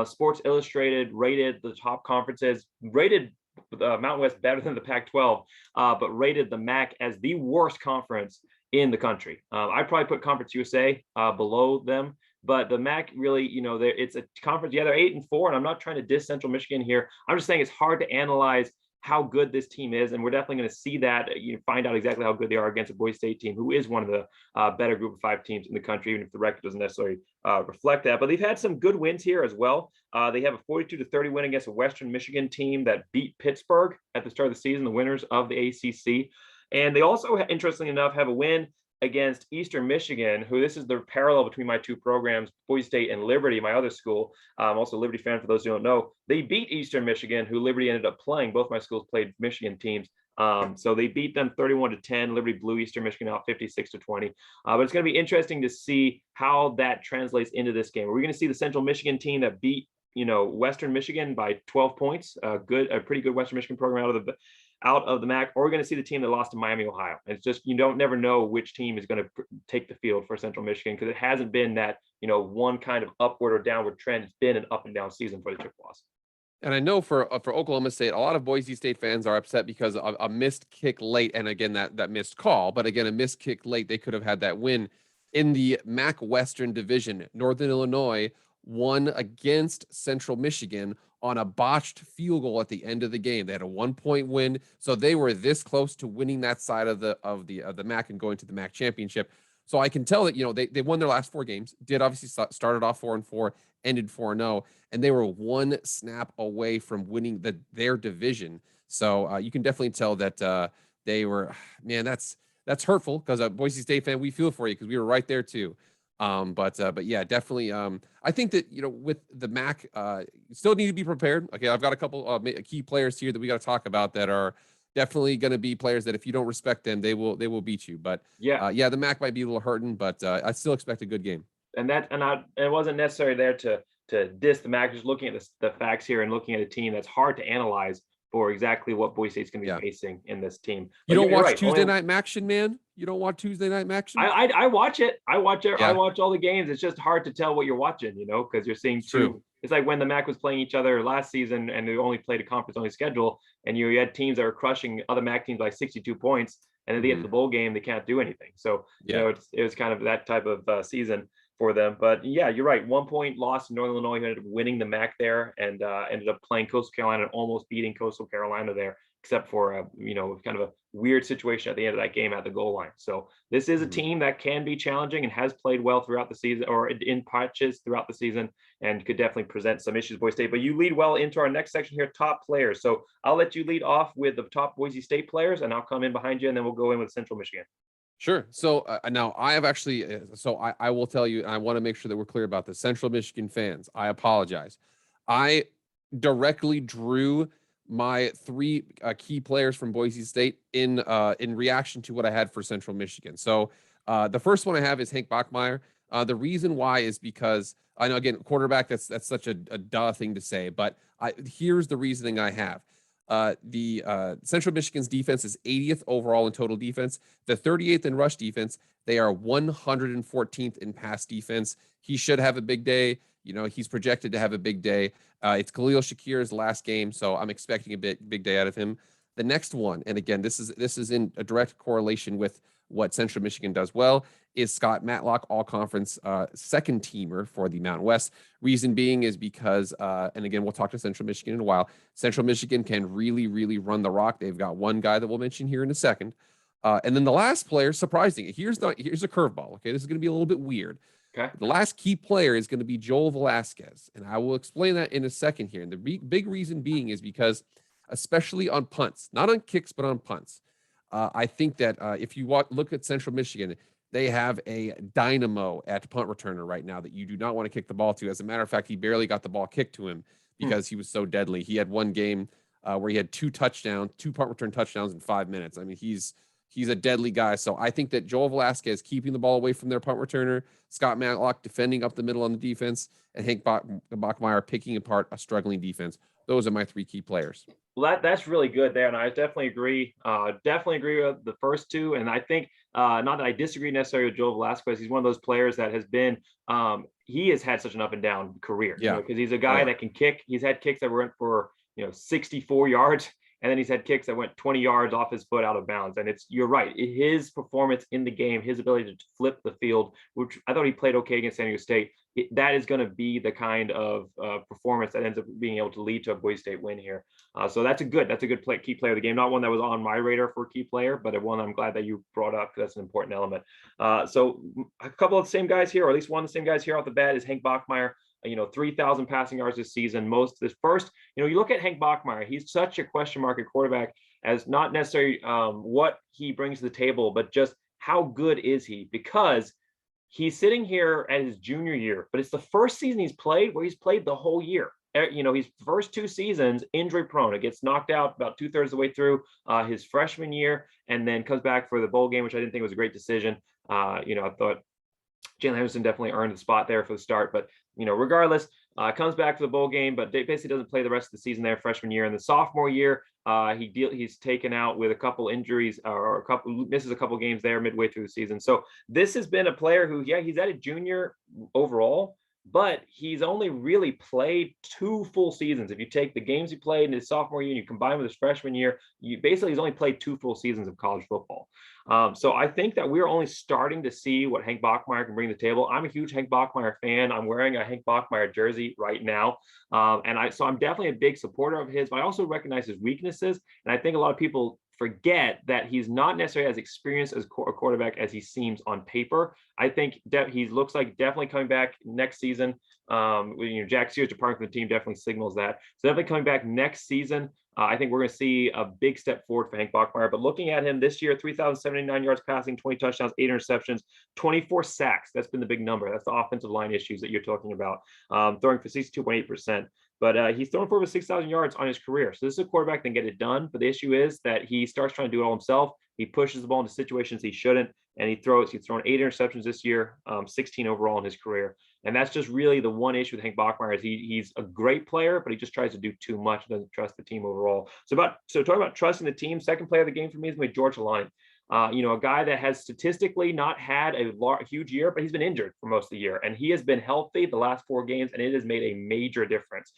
Sports Illustrated rated the top conferences, rated the Mountain West better than the Pac-12, but rated the MAC as the worst conference in the country. I'd probably put Conference USA below them. But the MAC really, it's a conference. Yeah, they're 8-4, and I'm not trying to diss Central Michigan here. I'm just saying it's hard to analyze how good this team is, and we're definitely going to see that. Find out exactly how good they are against a Boise State team, who is one of the better group of 5 teams in the country, even if the record doesn't necessarily reflect that. But they've had some good wins here as well. They have a 42-30 win against a Western Michigan team that beat Pittsburgh at the start of the season, the winners of the ACC. And they also, interestingly enough, have a win against Eastern Michigan, who, this is the parallel between my 2 programs, Boise State and Liberty, my other school. I'm also a Liberty fan, for those who don't know. They beat Eastern Michigan, who Liberty ended up playing. Both my schools played Michigan teams. So they beat them 31-10. Liberty blew Eastern Michigan out 56-20. But it's going to be interesting to see how that translates into this game. Are we going to see the Central Michigan team that beat, Western Michigan by 12 points? A pretty good Western Michigan program out of the MAC, or we're going to see the team that lost to Miami, Ohio. And it's just, you don't never know which team is going to take the field for Central Michigan, because it hasn't been that, one kind of upward or downward trend. It's been an up and down season for the Chippewas. And I know for Oklahoma State, a lot of Boise State fans are upset because of a missed kick late, and again, that missed call. But again, a missed kick late, they could have had that win. In the MAC Western Division, Northern Illinois won against Central Michigan on a botched field goal at the end of the game. They had a 1-point win, so they were this close to winning that side of the MAC and going to the MAC championship. So I can tell that they won their last 4 games. Did obviously started off 4-4, ended 4-0, and they were 1 snap away from winning their division. So you can definitely tell that they were, man, that's hurtful, because a Boise State fan, we feel for you, because we were right there too. But yeah, definitely. I think that, with the MAC, you still need to be prepared. Okay. I've got a couple key players here that we got to talk about that are definitely going to be players that if you don't respect them, they will beat you. But the MAC might be a little hurting, but I still expect a good game. And it wasn't necessary there to diss the MAC, just looking at the facts here and looking at a team that's hard to analyze for exactly what Boise State's going to be facing in this team. But you don't watch Tuesday Night Maction, man? You don't watch Tuesday Night Maction? I watch it. I watch it. Yeah. I watch all the games. It's just hard to tell what you're watching, because you're seeing it's like when the MAC was playing each other last season and they only played a conference only schedule, and you had teams that were crushing other MAC teams by 62 points, and then they get to the bowl game, they can't do anything. So, it was kind of that type of season for them. But yeah, you're right. 1 point loss to Northern Illinois, who ended up winning the MAC there, and ended up playing Coastal Carolina and almost beating Coastal Carolina there, except for kind of a weird situation at the end of that game at the goal line. So this is a team that can be challenging and has played well throughout the season, or in patches throughout the season, and could definitely present some issues, Boise State. But you lead well into our next section here, top players. So I'll let you lead off with the top Boise State players, and I'll come in behind you, and then we'll go in with Central Michigan. Sure. So now I have actually, I will tell you, and I want to make sure that we're clear about this. Central Michigan fans, I apologize. I directly drew my three key players from Boise State in reaction to what I had for Central Michigan. So the first one I have is Hank Bockmeyer. The reason why is because I know, again, quarterback, that's such a duh thing to say, but here's the reasoning I have. The Central Michigan's defense is 80th overall in total defense, the 38th in rush defense. They are 114th in pass defense. He should have a big day. He's projected to have a big day. It's Khalil Shakir's last game, so I'm expecting a big day out of him. The next one, and again, this is in a direct correlation with what Central Michigan does well, is Scott Matlock, all-conference second teamer for the Mountain West. Reason being is because, and again, we'll talk to Central Michigan in a while, Central Michigan can really, really run the rock. They've got one guy that we'll mention here in a second. And then the last player, surprising, here's a curveball, okay? This is going to be a little bit weird. Okay. The last key player is going to be Joel Velasquez, and I will explain that in a second here. And the big reason being is because, especially on punts, not on kicks, but on punts, I think that if you look at Central Michigan, they have a dynamo at punt returner right now that you do not want to kick the ball to. As a matter of fact, he barely got the ball kicked to him because he was so deadly. He had one game where he had two punt return touchdowns in 5 minutes. I mean, he's a deadly guy. So I think that Joel Velasquez keeping the ball away from their punt returner, Scott Matlock defending up the middle on the defense, and Hank Bockmeyer picking apart a struggling defense. Those are my three key players. Well, that's really good there, and I definitely agree. Definitely agree with the first two, and I think not that I disagree necessarily with Joel Velasquez. He's one of those players that has been. He has had such an up and down career, because he's a guy that can kick. He's had kicks that went for 64 yards. And then he's had kicks that went 20 yards off his foot out of bounds. And you're right. His performance in the game, his ability to flip the field, which I thought he played okay against San Diego State, that is going to be the kind of performance that ends up being able to lead to a Boise State win here. So that's a good key player of the game. Not one that was on my radar for a key player, but one I'm glad that you brought up because that's an important element. So a couple of the same guys here, or at least one of the same guys here off the bat, is Hank Bockmeyer. 3,000 passing yards this season. You look at Hank Bockmeyer, he's such a question mark at quarterback, as not necessarily what he brings to the table, but just how good is he? Because he's sitting here at his junior year, but it's the first season he's played where he's played the whole year. His first two seasons injury prone. It gets knocked out about 2/3 of the way through his freshman year, and then comes back for the bowl game, which I didn't think was a great decision. I thought Jalen Henderson definitely earned the spot there for the start, but regardless, comes back for the bowl game, but basically doesn't play the rest of the season there freshman year. And the sophomore year, he's taken out with a couple injuries, or misses a couple games there midway through the season. So this has been a player who, he's at a junior overall, but he's only really played 2 full seasons. If you take the games he played in his sophomore year and you combine with his freshman year, he's only played 2 full seasons of college football. So I think that we're only starting to see what Hank Bockmeyer can bring to the table. I'm a huge Hank Bockmeyer fan. I'm wearing a Hank Bockmeyer jersey right now. So I'm definitely a big supporter of his, but I also recognize his weaknesses. And I think a lot of people forget that he's not necessarily as experienced as a quarterback as he seems on paper. I think he looks like definitely coming back next season. Jack Sears departing from the team definitely signals that. So definitely coming back next season. I think we're going to see a big step forward for Hank Bockmeyer. But looking at him this year, 3,079 yards passing, 20 touchdowns, 8 interceptions, 24 sacks. That's been the big number. That's the offensive line issues that you're talking about. Throwing for 62.8%. But he's thrown for over 6,000 yards on his career. So this is a quarterback that can get it done. But the issue is that he starts trying to do it all himself. He pushes the ball into situations he shouldn't. And he's thrown 8 interceptions this year, 16 overall in his career. And that's just really the one issue with Hank Bockmeyer is he's a great player, but he just tries to do too much, doesn't trust the team overall. So talking about trusting the team, second player of the game for me is George Alani. A guy that has statistically not had a huge year, but he's been injured for most of the year, and he has been healthy the last 4 games, and it has made a major difference.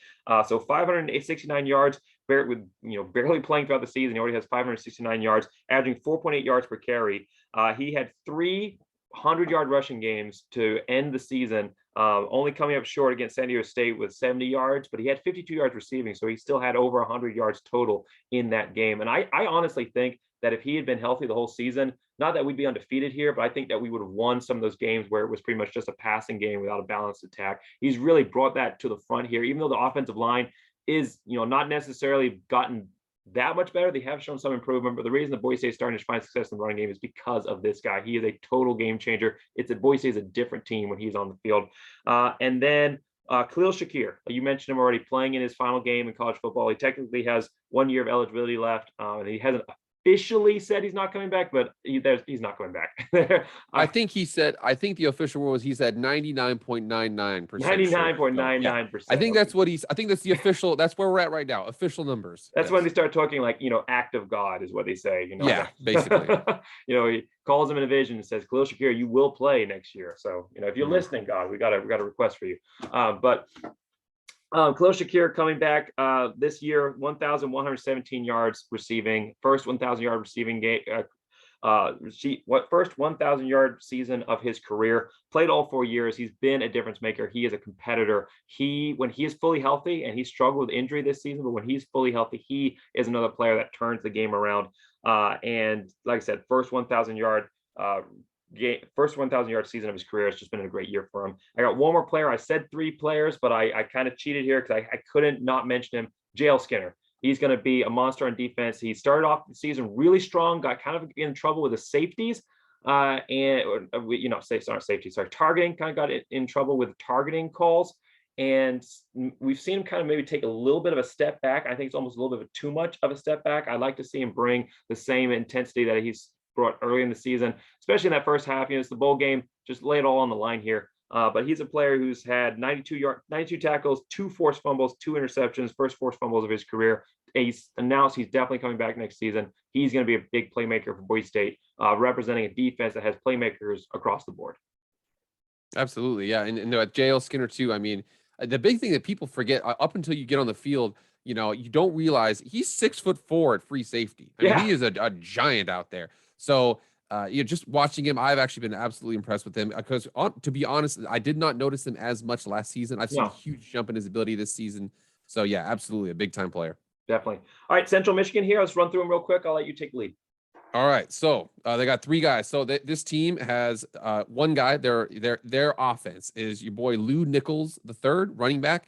So 569 yards, with barely playing throughout the season. He already has 569 yards, averaging 4.8 yards per carry. He had 300-yard rushing games to end the season, only coming up short against San Diego State with 70 yards, but he had 52 yards receiving, so he still had over 100 yards total in that game. And I honestly think that if he had been healthy the whole season, not that we'd be undefeated here, but I think that we would have won some of those games where it was pretty much just a passing game without a balanced attack. He's really brought that to the front here, even though the offensive line is, not necessarily gotten that much better. They have shown some improvement, but the reason the Boise State is starting to find success in the running game is because of this guy. He is a total game changer. Boise State is a different team when he's on the field. And then Khalil Shakir, you mentioned him already, playing in his final game in college football. He technically has 1 year of eligibility left, and he hasn't officially said he's not coming back, but he's not coming back. I think the official rule was he said 99.99%. 99.99%. I think that's the official, that's where we're at right now. Official numbers. That's when they start talking like, act of God is what they say, Yeah, basically. He calls him in a vision and says, Khalil Shakir, you will play next year. So, if you're listening, God, we got a request for you. But Khalil Shakir coming back this year, 1,117 yards receiving, first 1,000-yard receiving game, first 1,000-yard season of his career. Played all 4 years. He's been a difference maker. He is a competitor. When he is fully healthy, and he struggled with injury this season, but when he's fully healthy, he is another player that turns the game around. And like I said, first 1,000-yard season of his career has just been a great year for him. I got one more player. I said 3 players, but I kind of cheated here because I couldn't not mention him. J.L. Skinner. He's going to be a monster on defense. He started off the season really strong, got kind of in trouble with the safeties, targeting, kind of got in trouble with targeting calls. And we've seen him kind of maybe take a little bit of a step back. I think it's almost a little bit of too much of a step back. I'd like to see him bring the same intensity that he's brought early in the season, especially in that first half. It's the bowl game, just lay it all on the line here. But he's a player who's had 92 tackles, 2 forced fumbles, 2 interceptions, first forced fumbles of his career. He's announced he's definitely coming back next season. He's going to be a big playmaker for Boise State, representing a defense that has playmakers across the board. Absolutely, yeah. And J.L. Skinner too. I mean, the big thing that people forget up until you get on the field, you don't realize he's 6'4" at free safety. I mean, he is a giant out there. So just watching him, I've actually been absolutely impressed with him because, to be honest, I did not notice him as much last season. I've seen a huge jump in his ability this season. So yeah, absolutely a big time player. Definitely. All right, Central Michigan here. Let's run through them real quick. I'll let you take the lead. All right, so they got 3 guys. So this team has one guy. Their offense is your boy Lew Nichols, the third running back,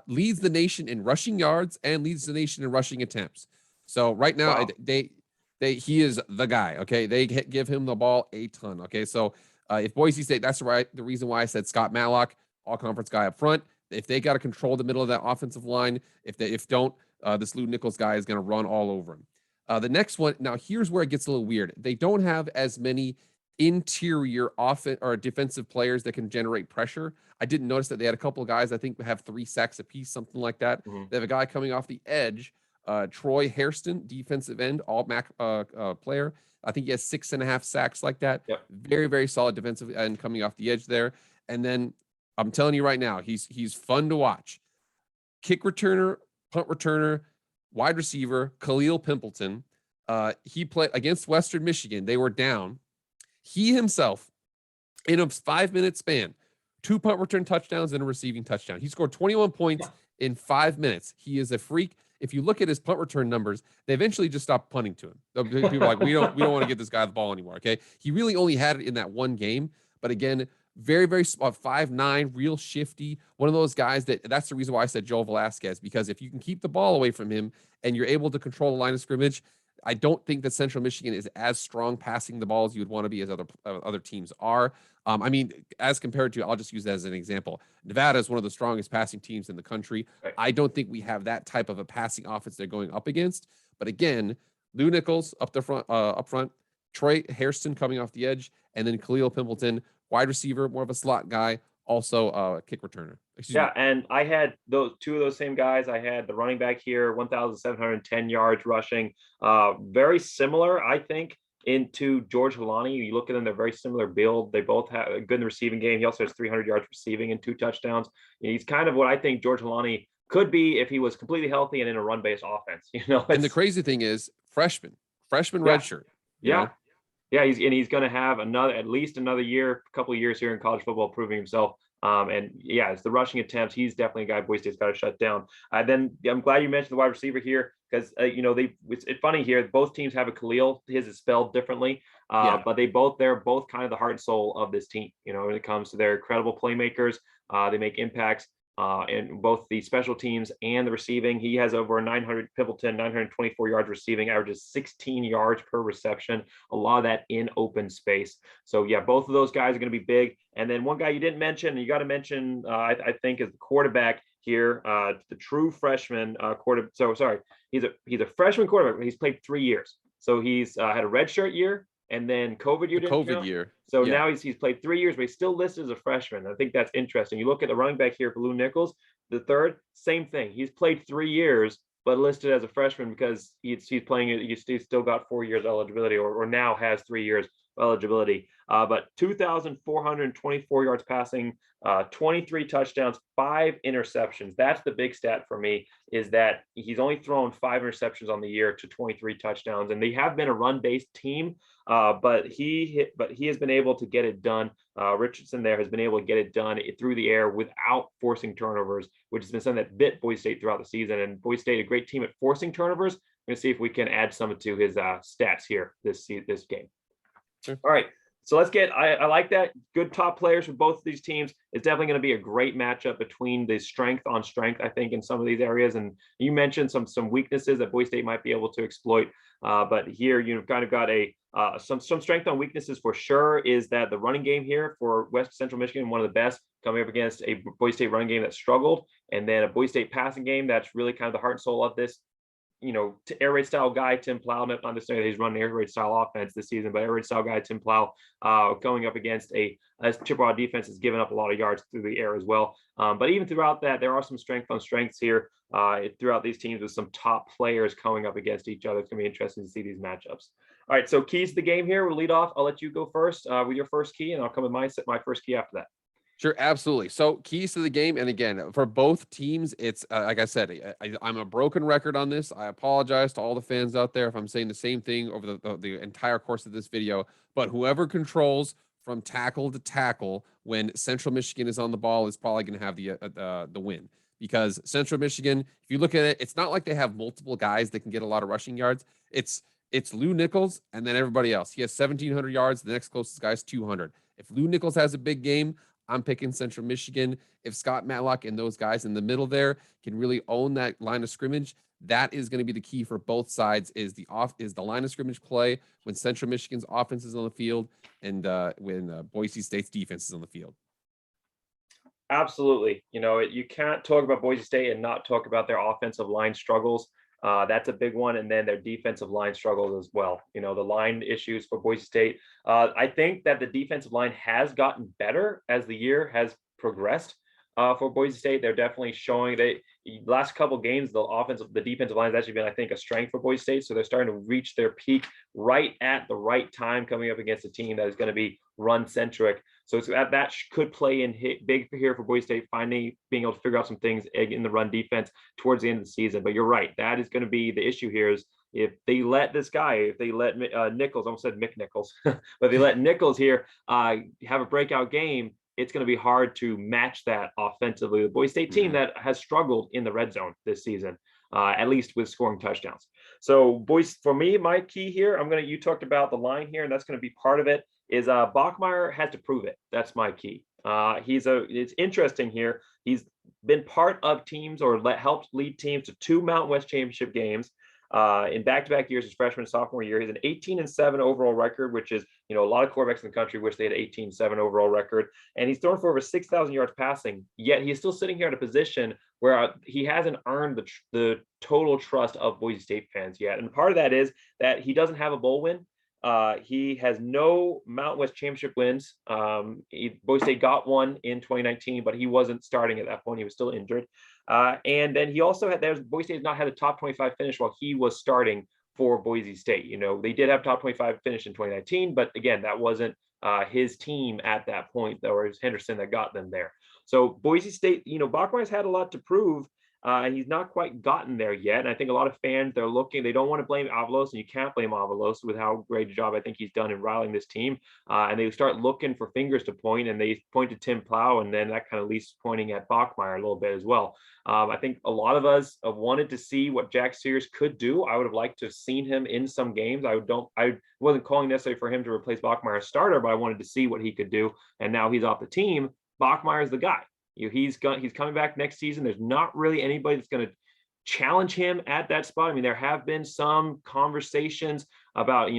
leads the nation in rushing yards and leads the nation in rushing attempts. So right now he is the guy. Okay, they give him the ball a ton. Okay, so if Boise State, that's the reason why I said Scott Matlock, all conference guy up front. If they got to control the middle of that offensive line, if don't, this Lew Nichols guy is going to run all over him. The next one, now here's where it gets a little weird. They don't have as many interior offense or defensive players that can generate pressure. I didn't notice that they had a couple of guys, I think, have 3 sacks apiece, something like that. Mm-hmm. They have a guy coming off the edge, Troy Hairston, defensive end, all MAC player. I think he has 6.5 sacks like that. Yep. Very, very solid defensive end coming off the edge there. And then I'm telling you right now, he's fun to watch. Kick returner, punt returner, wide receiver, Khalil Pimpleton. He played against Western Michigan. They were down. He himself, in a 5-minute span, 2 punt return touchdowns and a receiving touchdown. He scored 21 points in 5 minutes. He is a freak. If you look at his punt return numbers, they eventually just stopped punting to him. People are like, we don't want to get this guy the ball anymore. Okay. He really only had it in that one game. But again, very, very small, 5'9", real shifty. One of those guys that's the reason why I said Joel Velasquez, because if you can keep the ball away from him and you're able to control the line of scrimmage, I don't think that Central Michigan is as strong passing the ball as you would want to be as other teams are. I mean, as compared to, I'll just use that as an example. Nevada is one of the strongest passing teams in the country. Right. I don't think we have that type of a passing offense they're going up against. But again, Lew Nichols up front, Troy Hairston coming off the edge, and then Khalil Pimpleton, wide receiver, more of a slot guy, also a kick returner. And I had those 2 of those same guys. I had the running back here, 1,710 yards rushing. Very similar, I think, into George Holani. You look at them; they're very similar build. They both have a good in the receiving game. He also has 300 yards receiving and 2 touchdowns. He's kind of what I think George Holani could be if he was completely healthy and in a run-based offense. And the crazy thing is, freshman yeah, redshirt. yeah. Yeah, he's going to have at least another year, a couple of years here in college football, proving himself. And yeah, it's the rushing attempts. He's definitely a guy Boise State's got to shut down. Then I'm glad you mentioned the wide receiver here because it's funny here. Both teams have a Khalil. His is spelled differently, but they're both kind of the heart and soul of this team. When it comes to their incredible playmakers, they make impacts. In both the special teams and the receiving. He has over 924 yards receiving, averages 16 yards per reception, a lot of that in open space. So yeah, both of those guys are going to be big. And then one guy you didn't mention, and you got to mention, I think, is the quarterback here, the true freshman quarterback. So sorry, he's a freshman quarterback. He's played 3 years. So he's had a redshirt year, and then COVID year. So now he's played 3 years, but he's still listed as a freshman. I think that's interesting. You look at the running back here for Lou Nichols, the third, same thing. He's played 3 years, but listed as a freshman because he's playing. He's still got 4 years eligibility, or now has 3 years eligibility. But 2,424 yards passing, 23 touchdowns, 5 interceptions. That's the big stat for me, is that he's only thrown 5 interceptions on the year to 23 touchdowns. And they have been a run-based team, but he has been able to get it done. Richardson there has been able to get it done through the air without forcing turnovers, which has been something that bit Boise State throughout the season. And Boise State, a great team at forcing turnovers. We're going to see if we can add some to his stats here this game. Sure. All right. So let's get, I like that. Good top players for both of these teams. It's definitely going to be a great matchup between the strength on strength, I think, in some of these areas. And you mentioned some weaknesses that Boise State might be able to exploit. But here you've kind of got some strength on weaknesses for sure, is that the running game here for West Central Michigan, one of the best, coming up against a Boise State running game that struggled. And then a Boise State passing game that's really kind of the heart and soul of this. Air raid style guy, Tim Plow, not understanding that he's running air raid style offense this season, but air raid style guy, Tim Plow, going up against a Chippewa defense has given up a lot of yards through the air as well. But even throughout that, there are some strength on strengths here throughout these teams with some top players coming up against each other. It's going to be interesting to see these matchups. All right, so keys to the game here. We'll lead off. I'll let you go first with your first key, and I'll come with my first key after that. Sure, absolutely. So keys to the game, and again, for both teams, it's like I said, I'm a broken record on this. I apologize to all the fans out there if I'm saying the same thing over the entire course of this video. But whoever controls from tackle to tackle when Central Michigan is on the ball is probably going to have the win, because Central Michigan, if you look at it, it's not like they have multiple guys that can get a lot of rushing yards. It's Lou Nichols and then everybody else. He has 1,700 yards. The next closest guy is 200. If Lou Nichols has a big game, I'm picking Central Michigan. If Scott Matlock and those guys in the middle there can really own that line of scrimmage, that is going to be the key for both sides, is the line of scrimmage play when Central Michigan's offense is on the field and when Boise State's defense is on the field. Absolutely. You can't talk about Boise State and not talk about their offensive line struggles. That's a big one. And then their defensive line struggles as well. The line issues for Boise State. I think that the defensive line has gotten better as the year has progressed for Boise State. They're definitely showing that last couple games, the defensive line has actually been, I think, a strength for Boise State. So they're starting to reach their peak right at the right time, coming up against a team that is going to be run centric. So that could play in big here for Boise State, being able to figure out some things in the run defense towards the end of the season. But you're right, that is going to be the issue here. Is if they let Nichols, I almost said Mick Nichols, but if they let Nichols here have a breakout game, it's going to be hard to match that offensively. The Boise State team that has struggled in the red zone this season, at least with scoring touchdowns. So for me, my key here, you talked about the line here, and that's going to be part of it, is Bockmeyer has to prove it. That's my key. It's interesting here. He's been part of teams or helped lead teams to 2 Mountain West championship games in back-to-back years, his freshman and sophomore year. He's an 18-7 overall record, which is, a lot of quarterbacks in the country wish they had an 18-7 overall record. And he's thrown for over 6,000 yards passing, yet he's still sitting here in a position where he hasn't earned the total trust of Boise State fans yet. And part of that is that he doesn't have a bowl win. He has no Mountain West championship wins. Boise State got one in 2019, but he wasn't starting at that point. He was still injured. And then he also Boise State has not had a top 25 finish while he was starting for Boise State. They did have top 25 finish in 2019, but again, that wasn't his team at that point, or it was Henderson that got them there. So Boise State, Bockmeyer's had a lot to prove, and he's not quite gotten there yet. And I think a lot of fans, they don't want to blame Avalos, and you can't blame Avalos with how great a job I think he's done in riling this team. And they start looking for fingers to point, and they point to Tim Plow, and then that kind of leaves pointing at Bockmeyer a little bit as well. I think a lot of us have wanted to see what Jack Sears could do. I would have liked to have seen him in some games. I wasn't calling necessarily for him to replace Bockmeyer's starter, but I wanted to see what he could do. And now he's off the team. Bockmeyer's the guy. He's coming back next season. There's not really anybody that's going to challenge him at that spot. I mean, there have been some conversations about,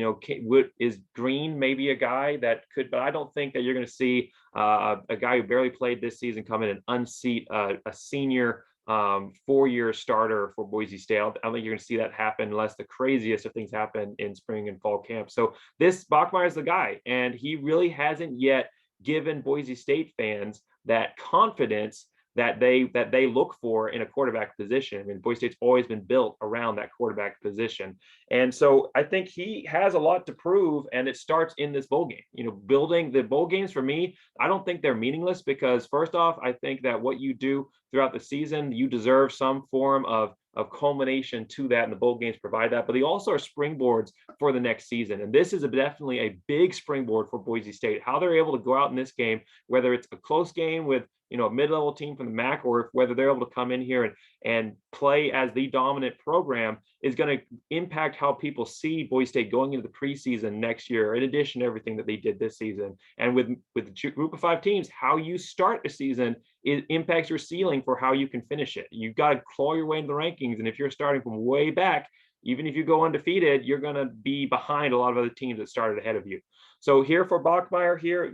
is Green maybe a guy that could, but I don't think that you're going to see a guy who barely played this season come in and unseat a senior 4-year starter for Boise State. I don't think you're going to see that happen unless the craziest of things happen in spring and fall camp. So this Bockmeyer is the guy, and he really hasn't yet given Boise State fans that confidence that they look for in a quarterback position. I mean, Boise State's always been built around that quarterback position. And so I think he has a lot to prove, and it starts in this bowl game. Building the bowl games, for me, I don't think they're meaningless, because first off, I think that what you do throughout the season, you deserve some form of culmination to that, and the bowl games provide that, but they also are springboards for the next season. And this is definitely a big springboard for Boise State. How they're able to go out in this game, whether it's a close game with a mid-level team from the MAC, or whether they're able to come in here and play as the dominant program, is going to impact how people see Boise State going into the preseason next year, in addition to everything that they did this season. And with the group of 5 teams, how you start a season, it impacts your ceiling for how you can finish it. You've got to claw your way into the rankings. And if you're starting from way back, even if you go undefeated, you're going to be behind a lot of other teams that started ahead of you. So here for Bockmeyer here,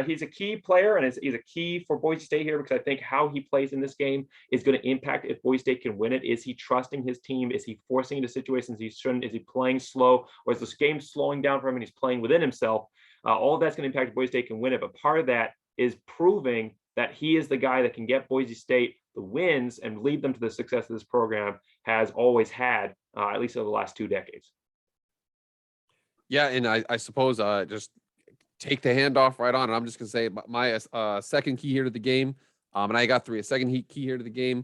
he's a key player, and he's a key for Boise State here, because I think how he plays in this game is going to impact if Boise State can win it. Is he trusting his team? Is he forcing into situations he shouldn't? Is he playing slow? Or is this game slowing down for him and he's playing within himself? All of that's going to impact if Boise State can win it. But part of that is proving that he is the guy that can get Boise State the wins and lead them to the success that this program has always had, at least over the last 2 decades. Yeah, and I suppose just take the handoff right on. And I'm just going to say my second key here to the game, and I got 3. A second key here to the game,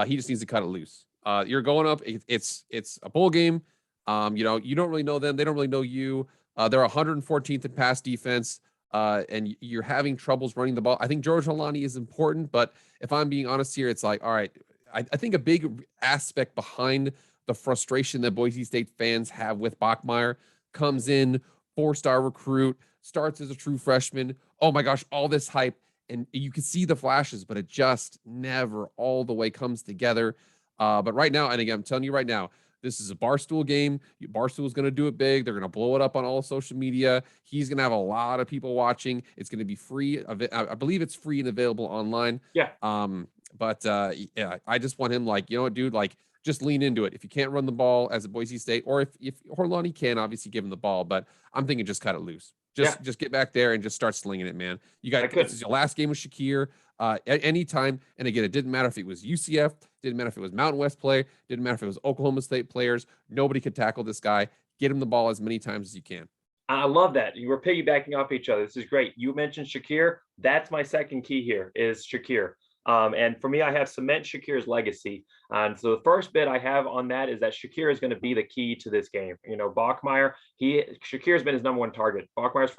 he just needs to cut it loose. You're going up. It's a bowl game. You don't really know them. They don't really know you. They're 114th in pass defense, and you're having troubles running the ball. I think George Holani is important, but if I'm being honest here, it's like, all right, I think a big aspect behind the frustration that Boise State fans have with Bockmeyer comes in, 4-star recruit, starts as a true freshman. Oh my gosh, all this hype. And you can see the flashes, but it just never all the way comes together. But right now, and again, I'm telling you right now, this is a Barstool game. Barstool is going to do it big. They're going to blow it up on all social media. He's going to have a lot of people watching. It's going to be free. I believe it's free and available online. Yeah. Yeah, I just want him, like, dude, like, just lean into it. If you can't run the ball as a Boise State, or if Horlani can, obviously give him the ball, but I'm thinking just cut it loose. Just get back there and just start slinging it, man. This is your last game with Shakir. At any time, and again, it didn't matter if it was UCF, didn't matter if it was Mountain West play, didn't matter if it was Oklahoma State players. Nobody could tackle this guy. Get him the ball as many times as you can. I love that. You were piggybacking off each other. This is great. You mentioned Shakir. That's my second key here, is Shakir. And for me, I have cement Shakir's legacy. And so the first bit I have on that is that Shakir is going to be the key to this game. Bockmeyer, Shakir's been his number 1 target. Bockmeyer's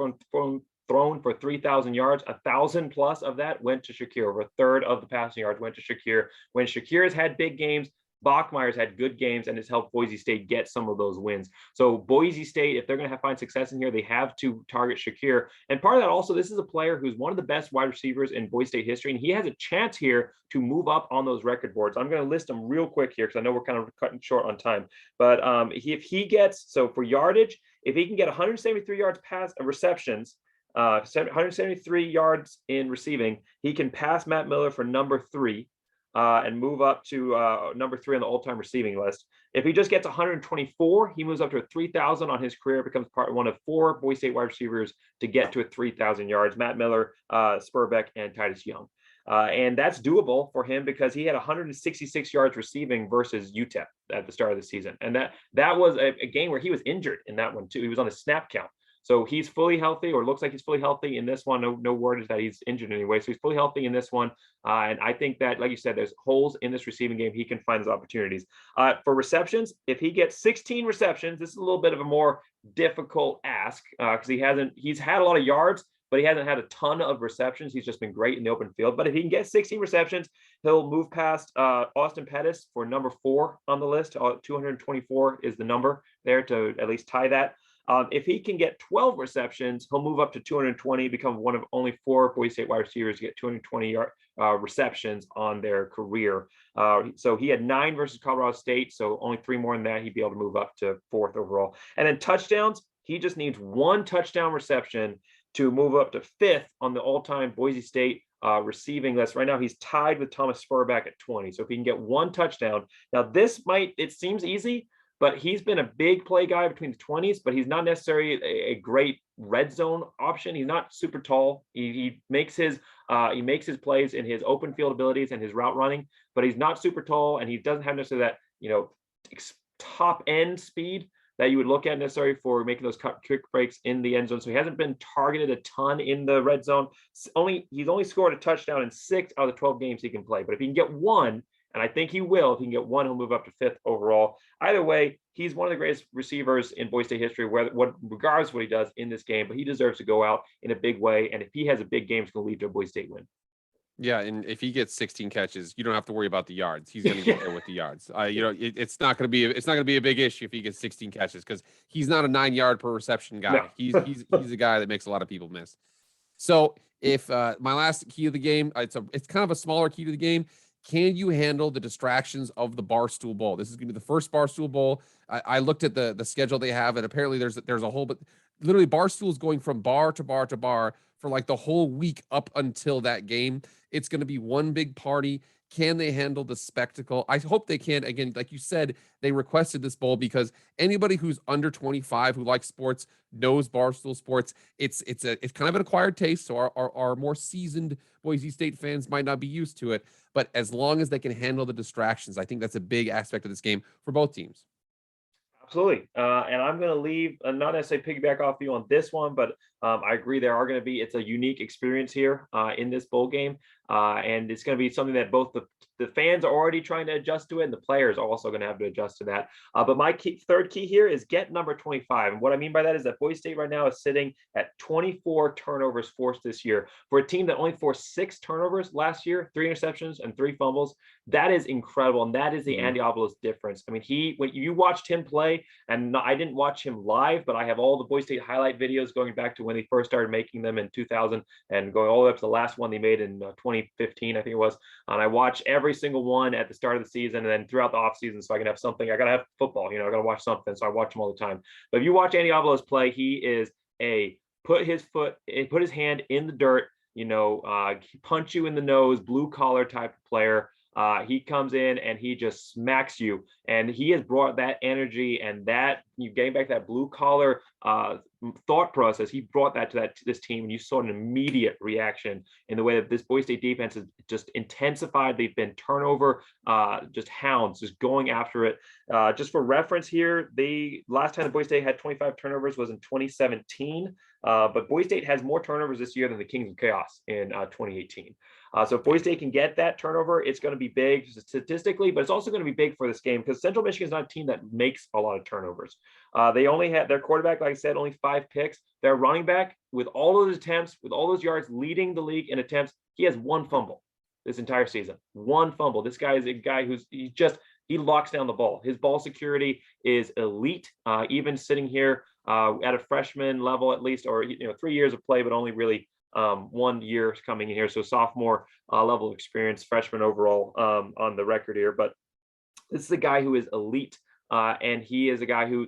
thrown for 3,000 yards. 1,000 plus of that went to Shakir. Over a third of the passing yards went to Shakir. When Shakir has had big games, Bockmeyer's had good games, and has helped Boise State get some of those wins. So Boise State, if they're going to find success in here, they have to target Shakir. And part of that also, this is a player who's one of the best wide receivers in Boise State history, and he has a chance here to move up on those record boards. I'm going to list them real quick here because I know we're kind of cutting short on time. But if he gets, so for yardage, if he can get 173 yards pass receptions, 173 yards in receiving, he can pass Matt Miller for number 3. And move up to number 3 on the all-time receiving list. If he just gets 124, he moves up to a 3,000 on his career, becomes one of 4 Boise State wide receivers to get to a 3,000 yards. Matt Miller, Spurbeck, and Titus Young. And that's doable for him because he had 166 yards receiving versus UTEP at the start of the season. And that was a game where he was injured in that one too. He was on the snap count. So he's fully healthy, or looks like he's fully healthy in this one. No word is that he's injured anyway. So he's fully healthy in this one. And I think that, like you said, there's holes in this receiving game. He can find his opportunities. For receptions, if he gets 16 receptions, this is a little bit of a more difficult ask because he's had a lot of yards, but he hasn't had a ton of receptions. He's just been great in the open field. But if he can get 16 receptions, he'll move past Austin Pettis for number 4 on the list. 224 is the number there to at least tie that. If he can get 12 receptions, he'll move up to 220, become one of only 4 Boise State wide receivers to get 220 receptions on their career. So he had 9 versus Colorado State, so only 3 more than that. He'd be able to move up to 4th overall. And then touchdowns, he just needs 1 touchdown reception to move up to 5th on the all-time Boise State receiving list. Right now, he's tied with Thomas Spurback at 20. So if he can get 1 touchdown, now it seems easy, but he's been a big play guy between the 20s, but he's not necessarily a great red zone option. He's not super tall. He makes his plays in his open field abilities and his route running, but he's not super tall, and he doesn't have necessarily that top end speed that you would look at necessarily for making those quick breaks in the end zone. So he hasn't been targeted a ton in the red zone. He's only scored a touchdown in 6 out of the 12 games he can play. But if he can get 1, and I think he will, if he can get 1, he'll move up to 5th overall. Either way, he's one of the greatest receivers in Boise State history, regardless of what he does in this game, but he deserves to go out in a big way. And if he has a big game, it's going to lead to a Boise State win. Yeah, and if he gets 16 catches, you don't have to worry about the yards. He's going to get there with the yards. It's not going to be a big issue if he gets 16 catches because he's not a 9-yard per reception guy. No. He's a guy that makes a lot of people miss. So if my last key of the game, it's kind of a smaller key to the game. Can you handle the distractions of the Barstool Bowl? This is going to be the first Barstool Bowl. I looked at the schedule they have, and apparently there's a whole, but literally Barstool is going from bar to bar to bar for like the whole week up until that game. It's going to be one big party. Can they handle the spectacle? I hope they can. Again, like you said, they requested this bowl because anybody who's under 25 who likes sports knows Barstool Sports. It's kind of an acquired taste, so our more seasoned Boise State fans might not be used to it. But as long as they can handle the distractions, I think that's a big aspect of this game for both teams. Absolutely. And I'm going to leave, not necessarily piggyback off you on this one, but I agree it's a unique experience here in this bowl game. And it's going to be something that both the fans are already trying to adjust to it, and the players are also going to have to adjust to that. But my third key here is get number 25. And what I mean by that is that Boise State right now is sitting at 24 turnovers forced this year. For a team that only forced 6 turnovers last year, 3 interceptions and 3 fumbles, that is incredible. And that is the Andy Avalos difference. I mean, when you watched him play, and I didn't watch him live, but I have all the Boise State highlight videos going back to when they first started making them in 2000 and going all the way up to the last one they made in 2015, I think it was. And I watch every single one at the start of the season and then throughout the off season, so I can have something. I got to have football, I got to watch something. So I watch him all the time. But if you watch Andy Avalos play, he is put his hand in the dirt, punch you in the nose, blue collar type of player. He comes in and he just smacks you, and he has brought that energy and that you getting back that blue collar thought process. He brought that to this team, and you saw an immediate reaction in the way that this Boise State defense has just intensified. They've been turnover, just hounds, just going after it. Just for reference here, the last time the Boise State had 25 turnovers was in 2017, but Boise State has more turnovers this year than the Kings of Chaos in 2018. So if Boise State can get that turnover, it's going to be big statistically, but it's also going to be big for this game because Central Michigan is not a team that makes a lot of turnovers. They only had their quarterback, like I said, only 5 picks. Their running back, with all of those attempts, with all those yards, leading the league in attempts, he has 1 fumble this entire season. 1 fumble. This guy is a guy he locks down the ball. His ball security is elite. Even sitting here at a freshman level, at least, or 3 years of play, but only really 1 year coming in here. So sophomore level of experience, freshman overall on the record here. But this is a guy who is elite. And he is a guy who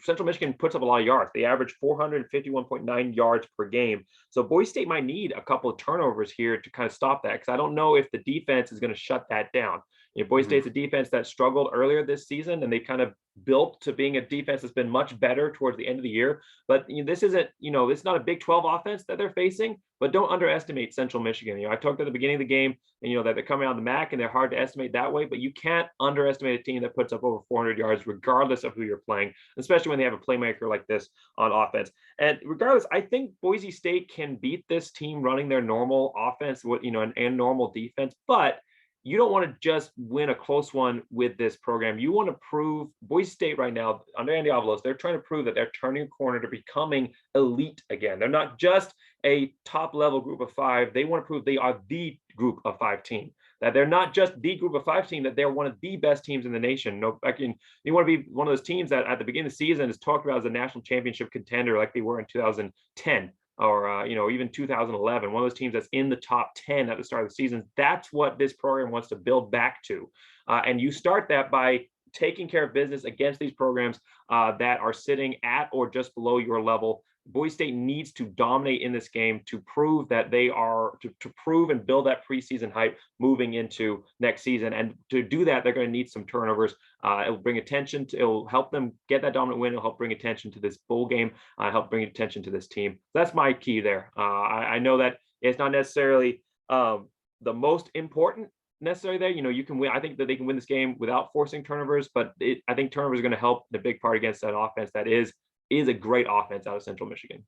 Central Michigan puts up a lot of yards. They average 451.9 yards per game. So Boise State might need a couple of turnovers here to kind of stop that, because I don't know if the defense is going to shut that down. Boise State's a defense that struggled earlier this season, and they kind of built to being a defense that's been much better towards the end of the year. But this isn't, it's not a Big 12 offense that they're facing, but don't underestimate Central Michigan. I talked at the beginning of the game, and that they're coming out of the MAC and they're hard to estimate that way, but you can't underestimate a team that puts up over 400 yards, regardless of who you're playing, especially when they have a playmaker like this on offense. And regardless, I think Boise State can beat this team running their normal offense, and normal defense, but you don't want to just win a close one with this program. You want to prove Boise State right now under Andy Avalos, they're trying to prove that they're turning a corner to becoming elite again. They're not just a top level group of 5. They want to prove they are the group of 5 team, that they're not just the group of 5 team, that they're one of the best teams in the nation. You want to be one of those teams that at the beginning of the season is talked about as a national championship contender like they were in 2010. Or even 2011, one of those teams that's in the top 10 at the start of the season. That's what this program wants to build back to. And you start that by taking care of business against these programs that are sitting at or just below your level. Boise State needs to dominate in this game to prove that they are, to prove and build that preseason hype moving into next season. And to do that, they're going to need some turnovers. It'll bring attention to, it'll help them get that dominant win. It'll help bring attention to this bowl game, help bring attention to this team. That's my key there. I know that it's not necessarily the most important necessarily there. You can win. I think that they can win this game without forcing turnovers, but I think turnovers are going to help the big part against that offense that is a great offense out of Central Michigan.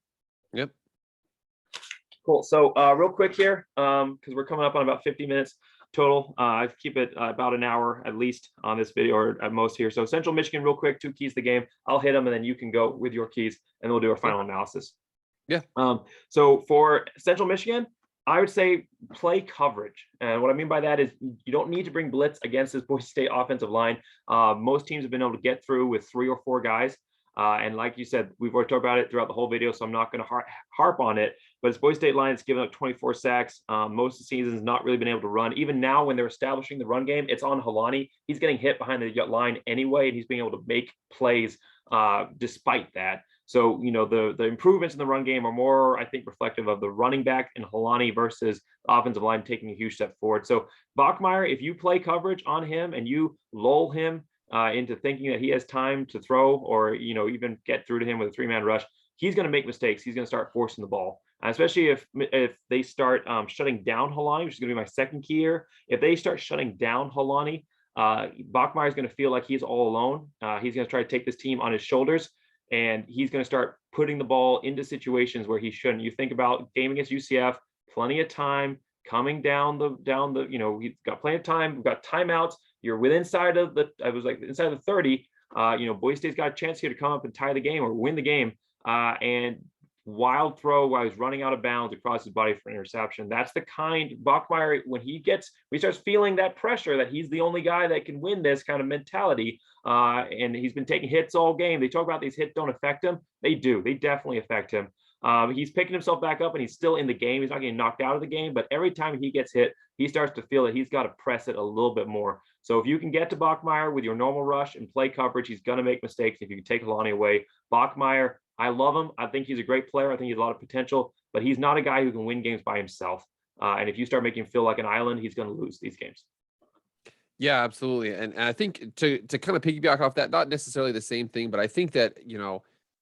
Yep. Cool. So real quick here, because we're coming up on about 50 minutes total. I keep it about an hour at least on this video, or at most here. So Central Michigan, real quick, 2 keys to the game. I'll hit them, and then you can go with your keys, and we'll do a final analysis. Yeah. So for Central Michigan, I would say play coverage. And what I mean by that is you don't need to bring blitz against this Boise State offensive line. Most teams have been able to get through with 3 or 4 guys. And like you said, we've already talked about it throughout the whole video, so I'm not going to harp on it. But it's Boise State Lions giving up 24 sacks. Most of the season has not really been able to run. Even now, when they're establishing the run game, it's on Halani. He's getting hit behind the line anyway, and he's being able to make plays despite that. So, the improvements in the run game are more, I think, reflective of the running back and Halani versus the offensive line taking a huge step forward. So Bockmeyer, if you play coverage on him and you lull him into thinking that he has time to throw, or even get through to him with a 3-man rush, he's going to make mistakes. He's going to start forcing the ball, especially if they start shutting down Halani, which is going to be my second key here. If they start shutting down Halani, Bockmeyer is going to feel like he's all alone. He's going to try to take this team on his shoulders, and he's going to start putting the ball into situations where he shouldn't. You think about game against UCF, plenty of time coming down the he's got plenty of time. We've got timeouts. You're within inside of the 30. Boise State's got a chance here to come up and tie the game or win the game. And wild throw while he's running out of bounds across his body for an interception. That's the kind Bockmeyer, when he starts feeling that pressure that he's the only guy that can win this kind of mentality. And he's been taking hits all game. They talk about these hits don't affect him. They do. They definitely affect him. He's picking himself back up, and he's still in the game. He's not getting knocked out of the game, but every time he gets hit, he starts to feel that he's got to press it a little bit more. So if you can get to Bockmeyer with your normal rush and play coverage, he's going to make mistakes. If you can take Halani away, Bockmeyer, I love him. I think he's a great player. I think he has a lot of potential, but he's not a guy who can win games by himself. And if you start making him feel like an island, he's going to lose these games. Yeah, absolutely. And I think to kind of piggyback off that, not necessarily the same thing, but I think that,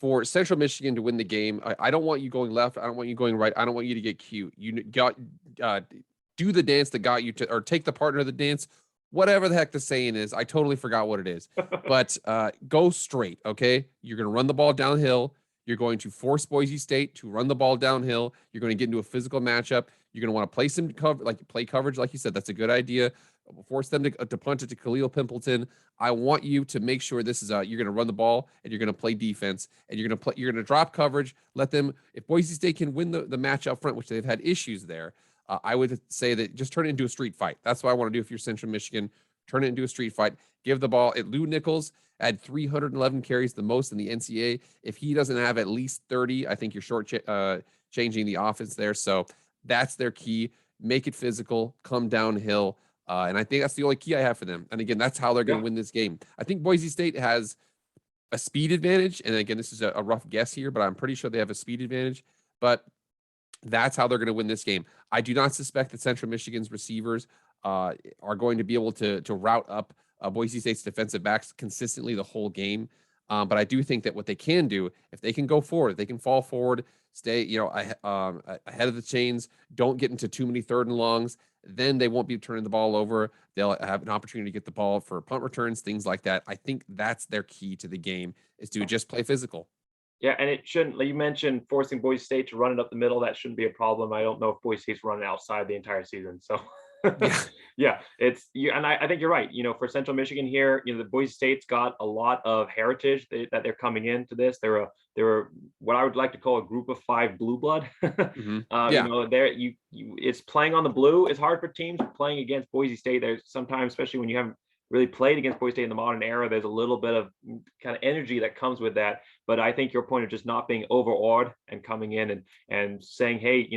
for Central Michigan to win the game, I don't want you going left. I don't want you going right. I don't want you to get cute. You got do the dance that got you to, or take the partner of the dance, whatever the heck the saying is. I totally forgot what it is, but go straight. Okay. You're going to run the ball downhill. You're going to force Boise State to run the ball downhill. You're going to get into a physical matchup. You're going to want to play some play coverage. Like you said, that's a good idea. Force them to punt it to Khalil Pimpleton. I want you to make sure this is you're going to run the ball and you're going to play defense, and you're going to drop coverage. Let them, if Boise State can win the match up front, which they've had issues there, I would say that just turn it into a street fight. That's what I want to do. If you're Central Michigan, turn it into a street fight. Give the ball. Lou Nichols had 311 carries, the most in the NCAA. If he doesn't have at least 30, I think you're short changing the offense there. So that's their key. Make it physical. Come downhill. And I think that's the only key I have for them. And again, that's how they're going to win this game. I think Boise State has a speed advantage. And again, this is a rough guess here, but I'm pretty sure they have a speed advantage. But that's how they're going to win this game. I do not suspect that Central Michigan's receivers are going to be able to route up Boise State's defensive backs consistently the whole game. But I do think that what they can do, if they can go forward, they can fall forward, stay, ahead of the chains, don't get into too many 3rd and longs, then they won't be turning the ball over. They'll have an opportunity to get the ball for punt returns, things like that. I think that's their key to the game, is to just play physical. Yeah, and it shouldn't. You mentioned forcing Boise State to run it up the middle. That shouldn't be a problem. I don't know if Boise State's running outside the entire season. So, Yeah. yeah, it's you. And I think you're right. For Central Michigan here, the Boise State's got a lot of heritage that they're coming into this. They're what I would like to call a group of 5 blue blood. Yeah. It's playing on the blue is hard for teams playing against Boise State. There's sometimes, especially when you haven't really played against Boise State in the modern era, there's a little bit of kind of energy that comes with that. But I think your point of just not being overawed and coming in and saying, hey,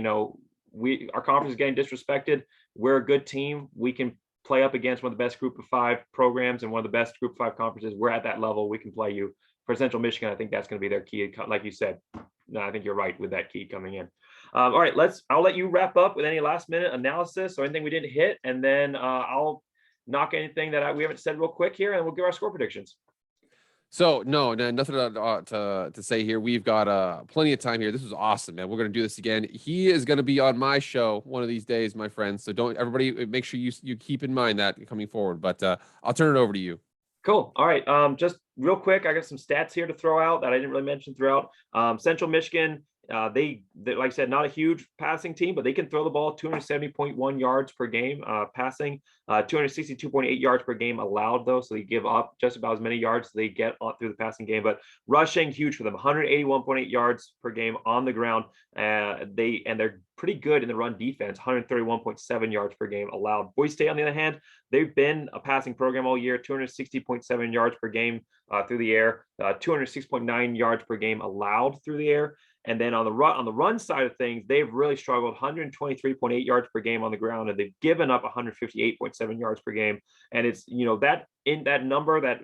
our conference is getting disrespected. We're a good team. We can play up against one of the best group of 5 programs and one of the best group of 5 conferences. We're at that level. We can play you. For Central Michigan, I think that's going to be their key. Like you said, no, I think you're right with that key coming in. All right, I'll let you wrap up with any last minute analysis or anything we didn't hit. And then I'll knock anything that we haven't said real quick here, and we'll give our score predictions. So no, nothing to say here. We've got plenty of time here. This was awesome, man. We're going to do this again. He is going to be on my show one of these days, my friends. So everybody make sure you keep in mind that coming forward. But I'll turn it over to you. Cool. All right. Just real quick, I got some stats here to throw out that I didn't really mention throughout. Central Michigan, they like I said, not a huge passing team, but they can throw the ball 270.1 yards per game passing, 262.8 yards per game allowed, though. So they give up just about as many yards as they get through the passing game. But rushing, huge for them, 181.8 yards per game on the ground. They're pretty good in the run defense, 131.7 yards per game allowed. Boise State, on the other hand, they've been a passing program all year, 260.7 yards per game through the air, 206.9 yards per game allowed through the air. And then on the run side of things, they've really struggled, 123.8 yards per game on the ground, and they've given up 158.7 yards per game. And it's, that in that number, that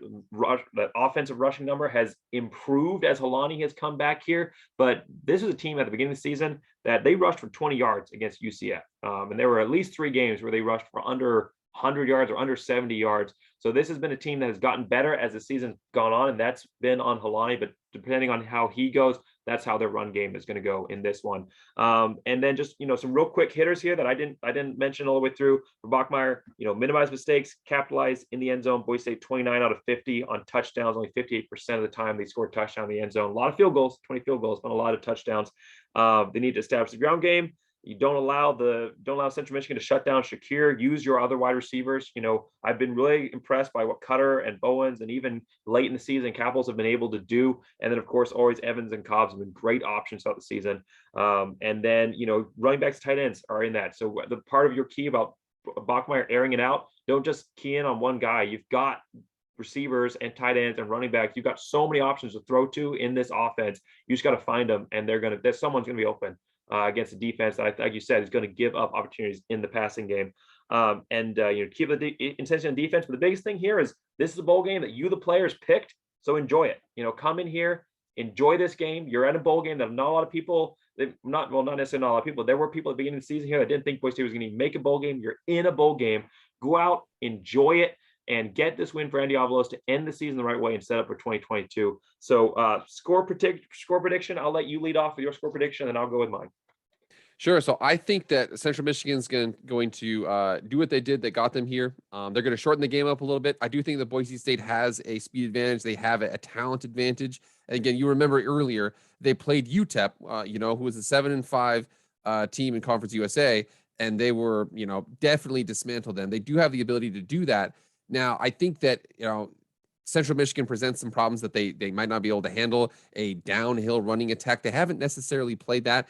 offensive rushing number has improved as Helani has come back here. But this is a team at the beginning of the season that they rushed for 20 yards against UCF. And there were at least 3 games where they rushed for under 100 yards or under 70 yards. So this has been a team that has gotten better as the season's gone on, and that's been on Helani. But depending on how he goes, that's how their run game is going to go in this one. And then just, some real quick hitters here that I didn't mention all the way through for Bockmeyer. Minimize mistakes, capitalize in the end zone. Boise State 29 out of 50 on touchdowns. Only 58% of the time they scored a touchdown in the end zone. A lot of field goals, 20 field goals, but a lot of touchdowns. They need to establish the ground game. You don't allow Central Michigan to shut down Shakir. Use your other wide receivers. I've been really impressed by what Cutter and Bowens and even late in the season Capitals have been able to do. And then of course always Evans and Cobbs have been great options throughout the season. And then running backs, tight ends are in that. So the part of your key about Bockmeyer airing it out, don't just key in on one guy. You've got receivers and tight ends and running backs. You've got so many options to throw to in this offense. You just got to find them, and someone's going to be open against a defense that, like you said, is going to give up opportunities in the passing game. Keep the intensity on defense. But the biggest thing here is this is a bowl game that you, the players, picked. So enjoy it. Come in here, enjoy this game. You're at a bowl game that not a lot of people, not necessarily not a lot of people. There were people at the beginning of the season here that didn't think Boise State was going to make a bowl game. You're in a bowl game. Go out, enjoy it, and get this win for Andy Avalos to end the season the right way and set up for 2022. So score prediction, I'll let you lead off with your score prediction, and I'll go with mine. Sure. So I think that Central Michigan's going to do what they did that got them here. They're going to shorten the game up a little bit. I do think that Boise State has a speed advantage. They have a talent advantage. And again, you remember earlier, they played UTEP, who was a 7-5 team in Conference USA, and they were, definitely dismantled them. They do have the ability to do that. Now, I think that, Central Michigan presents some problems that they might not be able to handle. A downhill running attack. They haven't necessarily played that.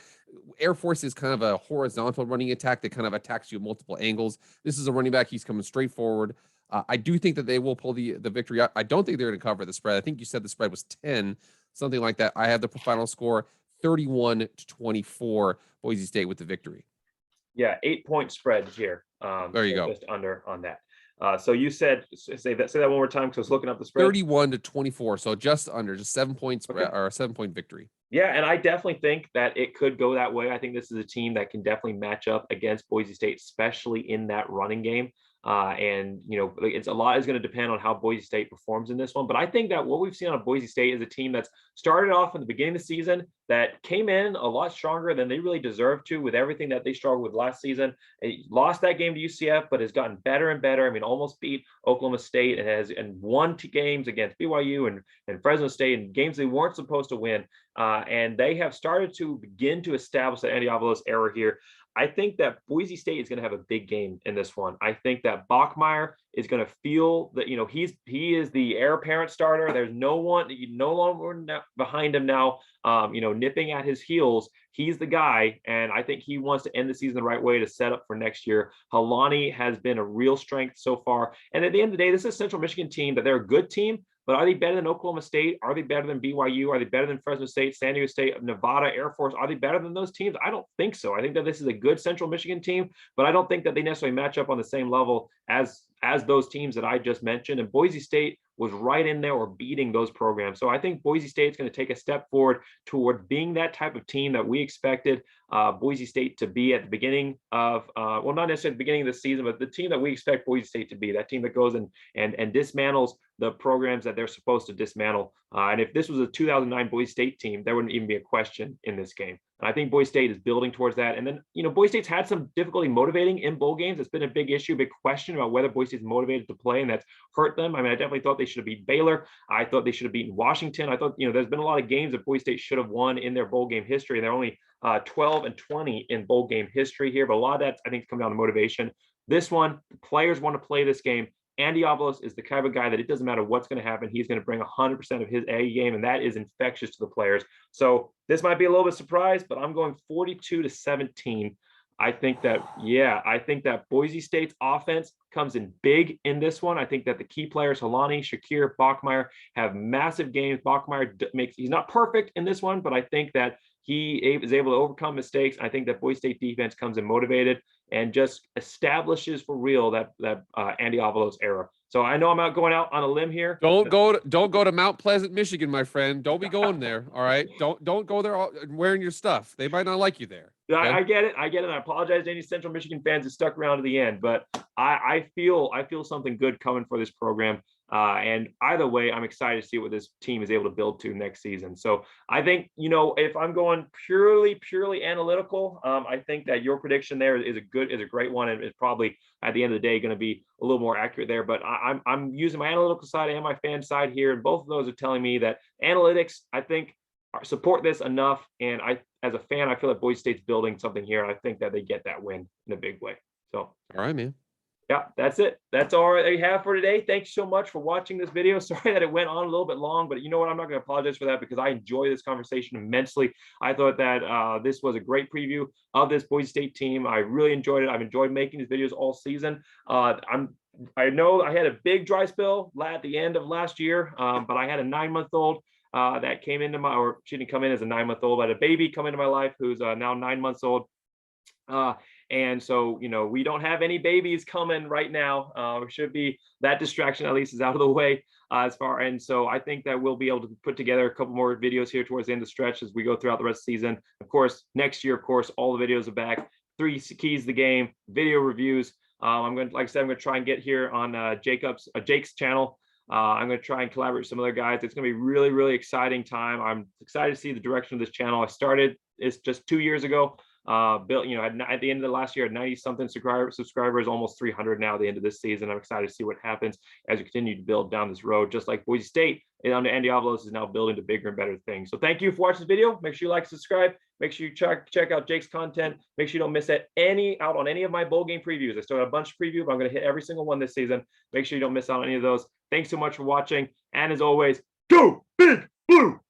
Air Force is kind of a horizontal running attack that kind of attacks you at multiple angles. This is a running back. He's coming straight forward. I do think that they will pull the victory out. I don't think they're going to cover the spread. I think you said the spread was 10, something like that. I have the final score 31-24, Boise State with the victory. Yeah, 8-point spread here. There you go. Just under on that. So you said, say that one more time, because I was looking up the spread. 31-24. So just 7 points Okay. or a 7-point victory. Yeah, and I definitely think that it could go that way. I think this is a team that can definitely match up against Boise State, especially in that running game. And it's a lot is going to depend on how Boise State performs in this one. But I think that what we've seen on Boise State is a team that's started off in the beginning of the season that came in a lot stronger than they really deserved to, with everything that they struggled with last season. It lost that game to UCF, but has gotten better and better. I mean, almost beat Oklahoma State and won 2 games against BYU and Fresno State, and games they weren't supposed to win. And they have started to begin to establish the Andy era here. I think that Boise State is going to have a big game in this one. I think that Bockmeyer is going to feel that, he is the heir apparent starter. There's no longer behind him now, nipping at his heels. He's the guy, and I think he wants to end the season the right way to set up for next year. Kalani has been a real strength so far. And at the end of the day, this is a Central Michigan team that they're a good team. But are they better than Oklahoma State? Are they better than BYU? Are they better than Fresno State, San Diego State, Nevada, Air Force? Are they better than those teams? I don't think so. I think that this is a good Central Michigan team, but I don't think that they necessarily match up on the same level as those teams that I just mentioned. And Boise State was right in there or beating those programs. So I think Boise State's going to take a step forward toward being that type of team that we expected Boise State to be at the beginning of, not necessarily the beginning of the season, but the team that we expect Boise State to be, that team that goes and dismantles the programs that they're supposed to dismantle. And if this was a 2009 Boise State team, there wouldn't even be a question in this game. And I think Boise State is building towards that. And then, Boise State's had some difficulty motivating in bowl games. It's been a big issue, big question about whether Boise State's motivated to play, and that's hurt them. I mean, I definitely thought they should have beat Baylor. I thought they should have beaten Washington. I thought, there's been a lot of games that Boise State should have won in their bowl game history. And they're only 12-20 in bowl game history here. But a lot of that, I think, come down to motivation. This one, the players want to play this game. Andy Avalos is the kind of guy that it doesn't matter what's going to happen. He's going to bring 100% of his A game, and that is infectious to the players. So this might be a little bit surprised, but I'm going 42-17. I think that Boise State's offense comes in big in this one. I think that the key players, Halani, Shakir, Bockmeyer, have massive games. Bockmeyer he's not perfect in this one, but I think that he is able to overcome mistakes. I think that Boise State defense comes in motivated and just establishes for real that Andy Avalos era. So I know I'm going out on a limb here. Don't go to Mount Pleasant, Michigan, my friend. Don't be going there. All right. Don't go there wearing your stuff. They might not like you there. Okay? I get it. I apologize to any Central Michigan fans who stuck around to the end, but I feel something good coming for this program. And either way, I'm excited to see what this team is able to build to next season. So I think, if I'm going purely analytical, I think that your prediction there is a great one, and it's probably at the end of the day going to be a little more accurate there. But I'm using my analytical side and my fan side here, and both of those are telling me that analytics, I think, support this enough. And as a fan, I feel like Boise State's building something here, and I think that they get that win in a big way. So, all right, man. Yeah, that's it. That's all we have for today. Thanks so much for watching this video. Sorry that it went on a little bit long, but you know what? I'm not going to apologize for that, because I enjoy this conversation immensely. I thought that this was a great preview of this Boise State team. I really enjoyed it. I've enjoyed making these videos all season. I know I had a big dry spell at the end of last year, but I had a 9-month-old that came into she didn't come in as a 9-month-old. I had a baby come into my life who's now 9 months old. And so, we don't have any babies coming right now. It should be that distraction at least is out of the way and so I think that we'll be able to put together a couple more videos here towards the end of the stretch as we go throughout the rest of the season. Of course, next year, all the videos are back. 3 keys to the game, video reviews. I'm going to try and get here on Jake's channel. I'm going to try and collaborate with some other guys. It's going to be really, really exciting time. I'm excited to see the direction of this channel. I started this just 2 years ago. Built, at the end of the last year, 90 something subscribers, almost 300 now at the end of this season. I'm excited to see what happens as we continue to build down this road, just like Boise State under Andy Avalos is now building to bigger and better things. So thank you for watching this video. Make sure you like, subscribe. Make sure you check out Jake's content. Make sure you don't miss out on any of my bowl game previews. I still got a bunch of previews, but I'm going to hit every single one this season. Make sure you don't miss out on any of those. Thanks so much for watching. And as always, go Big Blue.